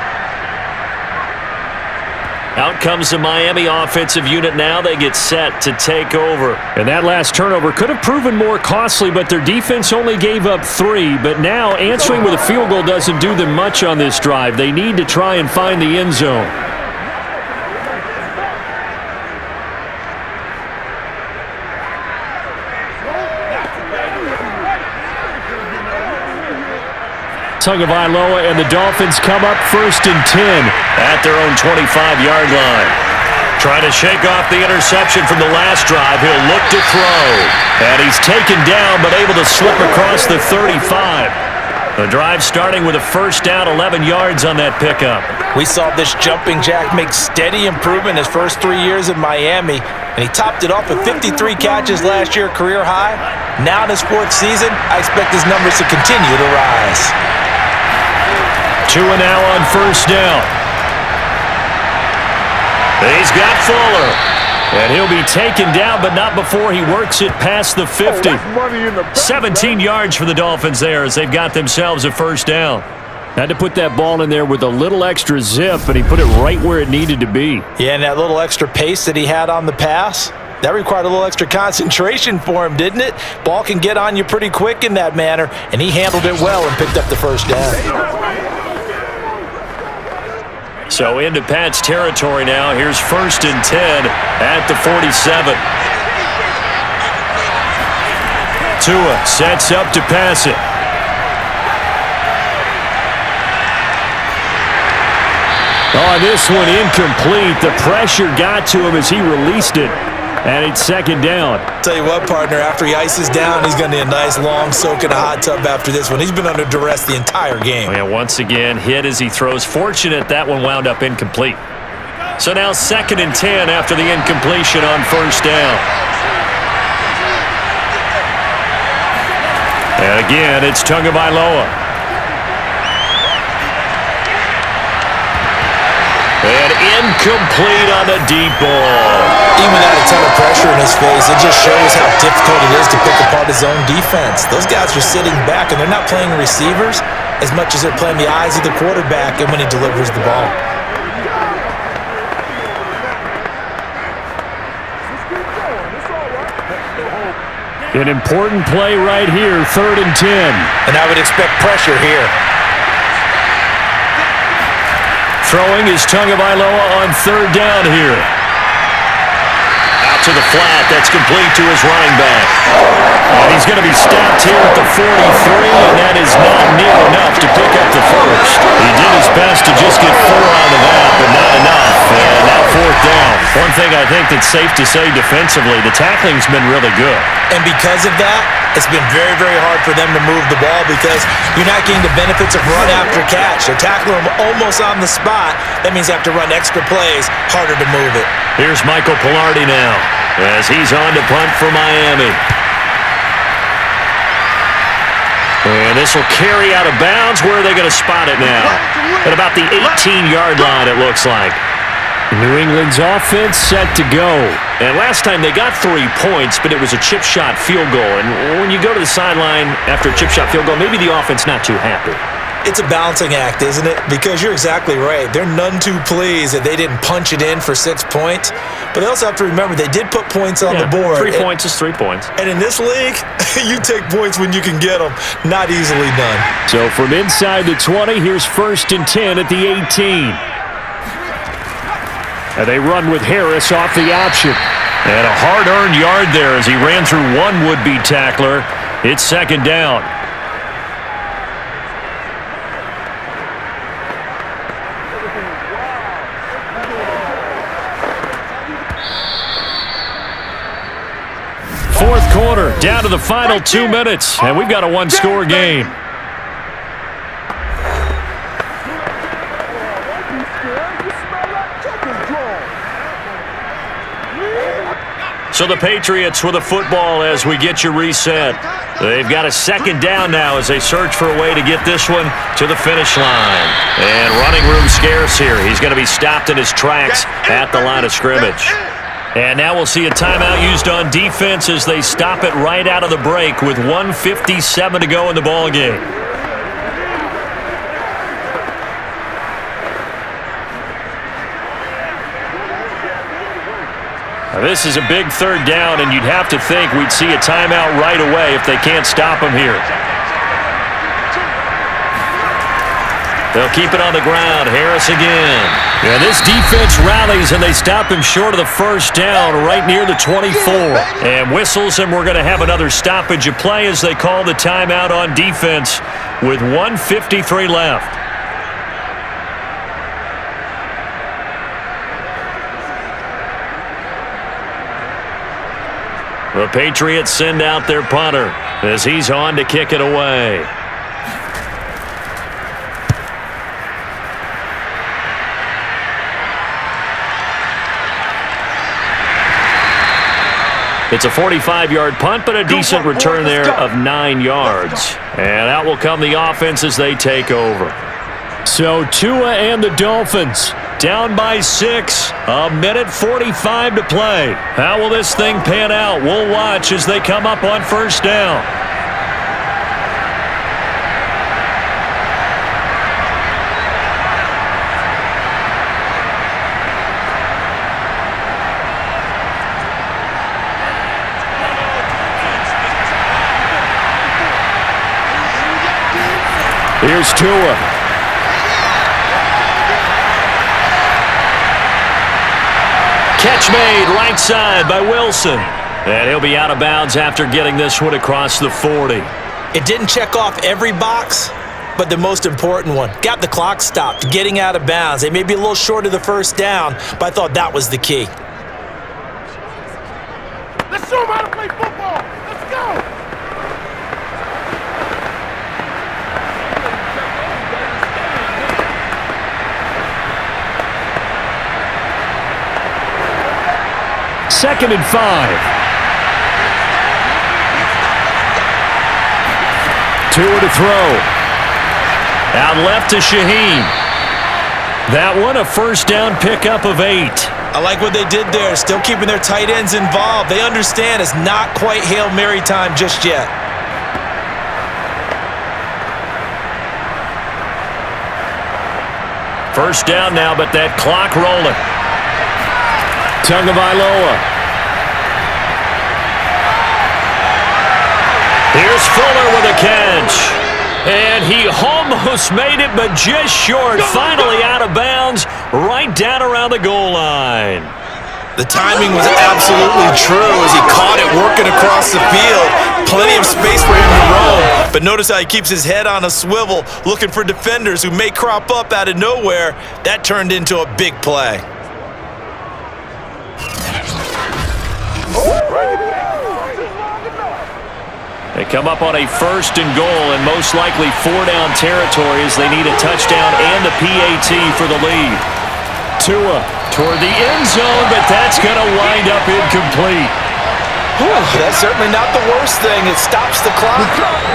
Out comes the Miami offensive unit now. They get set to take over. And that last turnover could have proven more costly, but their defense only gave up 3. But now answering with a field goal doesn't do them much on this drive. They need to try and find the end zone. Tagovailoa and the Dolphins come up 1st and 10 at their own 25-yard line. Trying to shake off the interception from the last drive. He'll look to throw. And he's taken down but able to slip across the 35. The drive starting with a first down, 11 yards on that pickup. We saw this jumping jack make steady improvement his first 3 years in Miami, and he topped it off with 53 catches last year, career high. Now in his 4th season, I expect his numbers to continue to rise. Tua now on first down. He's got Fuller. And he'll be taken down, but not before he works it past the 50. 17 yards for the Dolphins there as they've got themselves a first down. Had to put that ball in there with a little extra zip, and he put it right where it needed to be. Yeah, and that little extra pace that he had on the pass, that required a little extra concentration for him, didn't it? Ball can get on you pretty quick in that manner, and he handled it well and picked up the first down. So into Pat's territory now. Here's 1st and 10 at the 47. Tua sets up to pass it. Oh, this one incomplete. The pressure got to him as he released it. And it's 2nd down. Tell you what, partner, after he ices down, he's going to need a nice long soak in a hot tub after this one. He's been under duress the entire game. And once again, hit as he throws. Fortunate that one wound up incomplete. So now 2nd and 10 after the incompletion on first down. And again, it's Tagovailoa. And incomplete on the deep ball. Even without a ton of pressure in his face, it just shows how difficult it is to pick apart his own defense. Those guys are sitting back, and they're not playing receivers as much as they're playing the eyes of the quarterback and when he delivers the ball. An important play right here, 3rd and 10. And I would expect pressure here. Throwing is Tagovailoa on 3rd down here. Out to the flat. That's complete to his running back. And he's going to be stopped here at the 43, and that is not near enough to pick up the first. He did his best to just get 4 out of that, but not enough. And now 4th down. One thing I think that's safe to say defensively, the tackling's been really good. And because of that, it's been very, very hard for them to move the ball because you're not getting the benefits of run after catch. They're tackling them almost on the spot. That means they have to run extra plays, harder to move it. Here's Michael Pilardi now as he's on to punt for Miami. And this will carry out of bounds. Where are they going to spot it now? At about the 18-yard line, it looks like. New England's offense set to go. And last time they got 3 points, but it was a chip shot field goal. And when you go to the sideline after a chip shot field goal, maybe the offense not too happy. It's a balancing act, isn't it? Because you're exactly right. They're none too pleased that they didn't punch it in for 6 points. But they also have to remember they did put points on the board. 3 points is 3 points. And in this league, you take points when you can get them. Not easily done. So from inside the 20, here's 1st and 10 at the 18. And they run with Harris off the option. And a hard-earned yard there as he ran through one would-be tackler. It's 2nd down. Fourth quarter, down to the final 2 minutes, and we've got a one-score game. So the Patriots with a football as we get you reset. They've got a 2nd down now as they search for a way to get this one to the finish line. And running room scarce here. He's going to be stopped in his tracks at the line of scrimmage. And now we'll see a timeout used on defense as they stop it right out of the break with 1:57 to go in the ballgame. This is a big third down, and you'd have to think we'd see a timeout right away if they can't stop him here. They'll keep it on the ground. Harris again. Yeah, this defense rallies, and they stop him short of the first down right near the 24. And whistles, and we're going to have another stoppage of play as they call the timeout on defense with 1:53 left. The Patriots send out their punter as he's on to kick it away. It's a 45-yard punt, but a decent return there of 9 yards. And out will come the offense as they take over. So Tua and the Dolphins down by 6, 1:45 to play. How will this thing pan out? We'll watch as they come up on first down. Here's Tua. Catch made right side by Wilson. And he'll be out of bounds after getting this one across the 40. It didn't check off every box, but the most important one. Got the clock stopped, getting out of bounds. They may be a little short of the first down, but I thought that was the key. Let's show them how to play football. Let's go. Second and 5. Tua to throw. Out left to Shaheen. That one a first down pickup of 8. I like what they did there, still keeping their tight ends involved. They understand it's not quite Hail Mary time just yet. First down now, but that clock rolling. Tagovailoa. Here's Fuller with a catch. And he almost made it, but just short. Finally out of bounds, right down around the goal line. The timing was absolutely true as he caught it working across the field. Plenty of space for him to roam. But notice how he keeps his head on a swivel, looking for defenders who may crop up out of nowhere. That turned into a big play. They come up on a first and goal and most likely 4-down territory as they need a touchdown and the PAT for the lead. Tua toward the end zone, but that's going to wind up incomplete. That's certainly not the worst thing. It stops the clock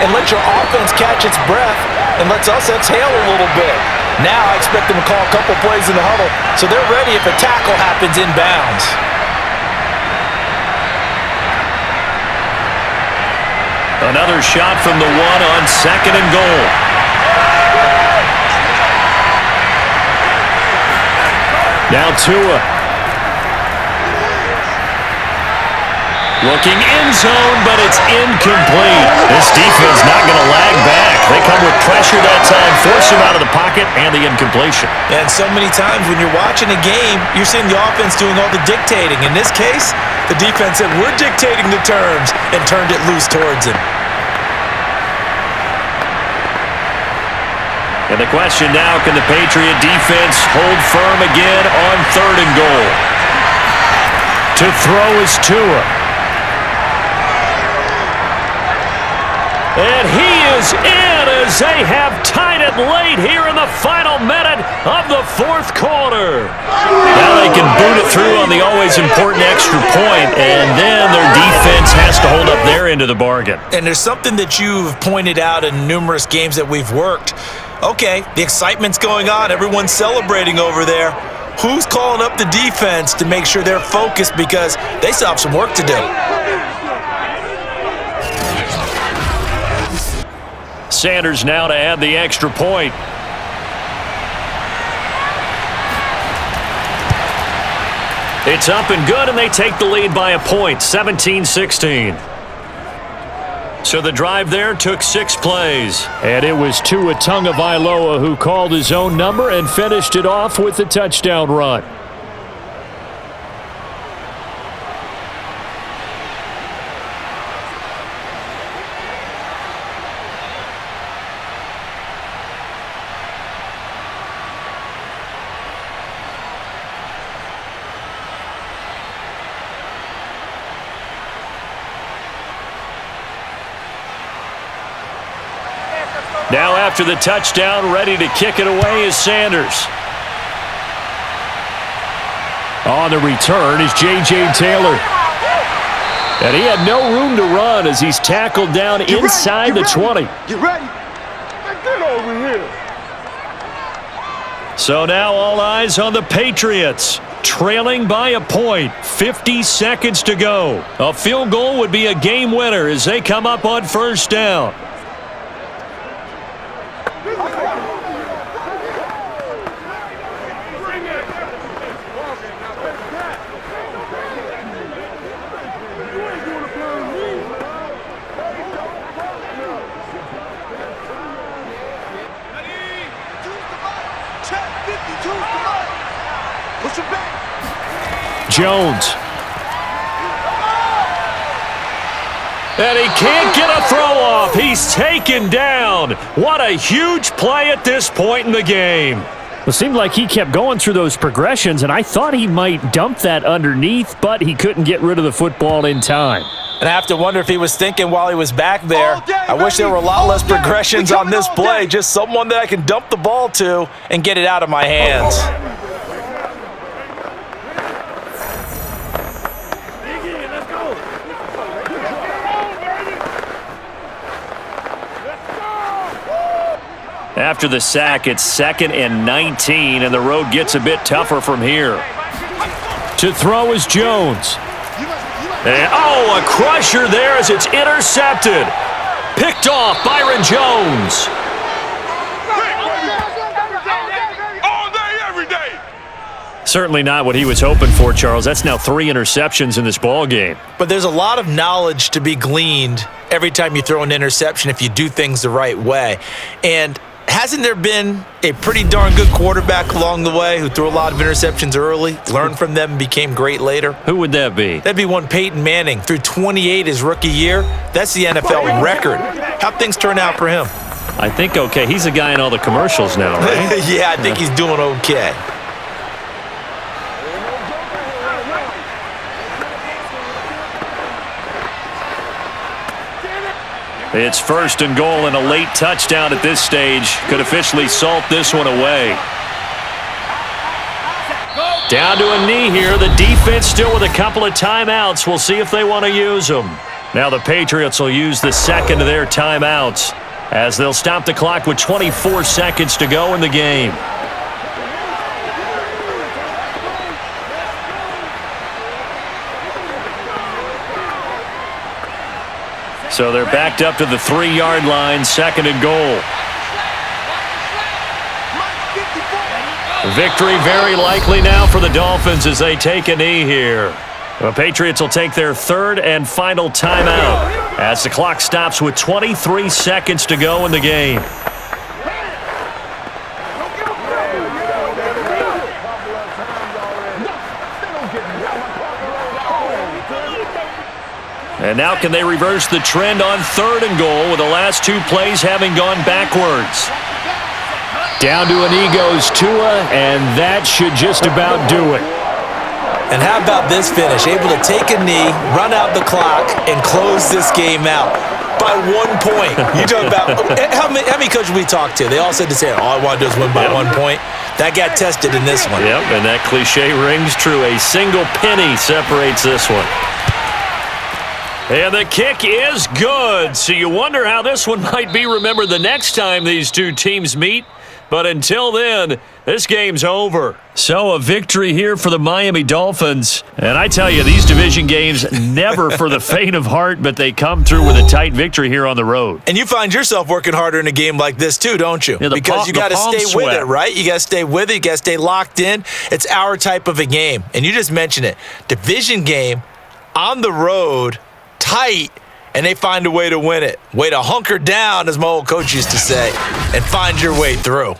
and lets your offense catch its breath and lets us exhale a little bit. Now I expect them to call a couple plays in the huddle so they're ready if a tackle happens inbounds. Another shot from the one on second and goal. Now Tua. Looking end zone, but it's incomplete. This defense not going to lag back. They come with pressure that time, force him out of the pocket, and the incompletion. And so many times when you're watching a game, you're seeing the offense doing all the dictating. In this case, the defense said, we're dictating the terms, and turned it loose towards him. And the question now, can the Patriot defense hold firm again on third and goal? To throw is Tua. And he is in as they have tied it late here in the final minute of the fourth quarter. Now they can boot it through on the always important extra point, and then their defense has to hold up their end of the bargain. And there's something that you've pointed out in numerous games that we've worked. Okay, the excitement's going on. Everyone's celebrating over there. Who's calling up the defense to make sure they're focused because they still have some work to do? Sanders now to add the extra point. It's up and good, and they take the lead by a point, 17-16. So the drive there took 6 plays. And it was Tua Tagovailoa who called his own number and finished it off with the touchdown run. Now after the touchdown, ready to kick it away is Sanders. On the return is J.J. Taylor. And he had no room to run as he's tackled down inside the 20. Get ready. Get over here. So now all eyes on the Patriots, trailing by a point, 50 seconds to go. A field goal would be a game winner as they come up on first down. Jones. And he can't get a throw off. He's taken down. What a huge play at this point in the game. It seemed like he kept going through those progressions, and I thought he might dump that underneath, but he couldn't get rid of the football in time. And I have to wonder if he was thinking while he was back there, I wish there were a lot less progressions on this play. Just someone that I can dump the ball to and get it out of my hands. After the sack, it's 2nd and 19, and the road gets a bit tougher from here. To throw is Jones. And, a crusher there as it's intercepted. Picked off Byron Jones. All day, every day. Certainly not what he was hoping for, Charles. That's now 3 interceptions in this ball game. But there's a lot of knowledge to be gleaned every time you throw an interception if you do things the right way. And hasn't there been a pretty darn good quarterback along the way who threw a lot of interceptions early, learned from them, and became great later? Who would that be? That'd be one Peyton Manning. Threw 28 his rookie year. That's the NFL record. How'd things turn out for him? I think okay. He's a guy in all the commercials now, right? Yeah, I think he's doing okay. It's 1st and goal, and a late touchdown at this stage could officially salt this one away. Down to a knee here. The defense still with a couple of timeouts. We'll see if they want to use them. Now the Patriots will use the 2nd of their timeouts as they'll stop the clock with 24 seconds to go in the game. So they're backed up to the 3-yard line, 2nd and goal. Victory very likely now for the Dolphins as they take a knee here. The Patriots will take their 3rd and final timeout as the clock stops with 23 seconds to go in the game. And now can they reverse the trend on 3rd and goal with the last 2 plays having gone backwards? Down to a knee goes Tua, and that should just about do it. And how about this finish? Able to take a knee, run out the clock, and close this game out by 1 point. You talk about how many coaches we talked to? They all said the same. All I want to do is win by 1 point. That got tested in this one. Yep, and that cliche rings true. A single penny separates this one. And the kick is good. So you wonder how this one might be remembered the next time these two teams meet. But until then, this game's over. So a victory here for the Miami Dolphins. And I tell you, these division games never for the faint of heart, but they come through with a tight victory here on the road. And you find yourself working harder in a game like this too, don't you? Yeah, because you got to stay with it, right? You got to stay with it. You got to stay locked in. It's our type of a game. And you just mentioned it. Division game, on the road, tight, and they find a way to win it. Way to hunker down, as my old coach used to say, and find your way through.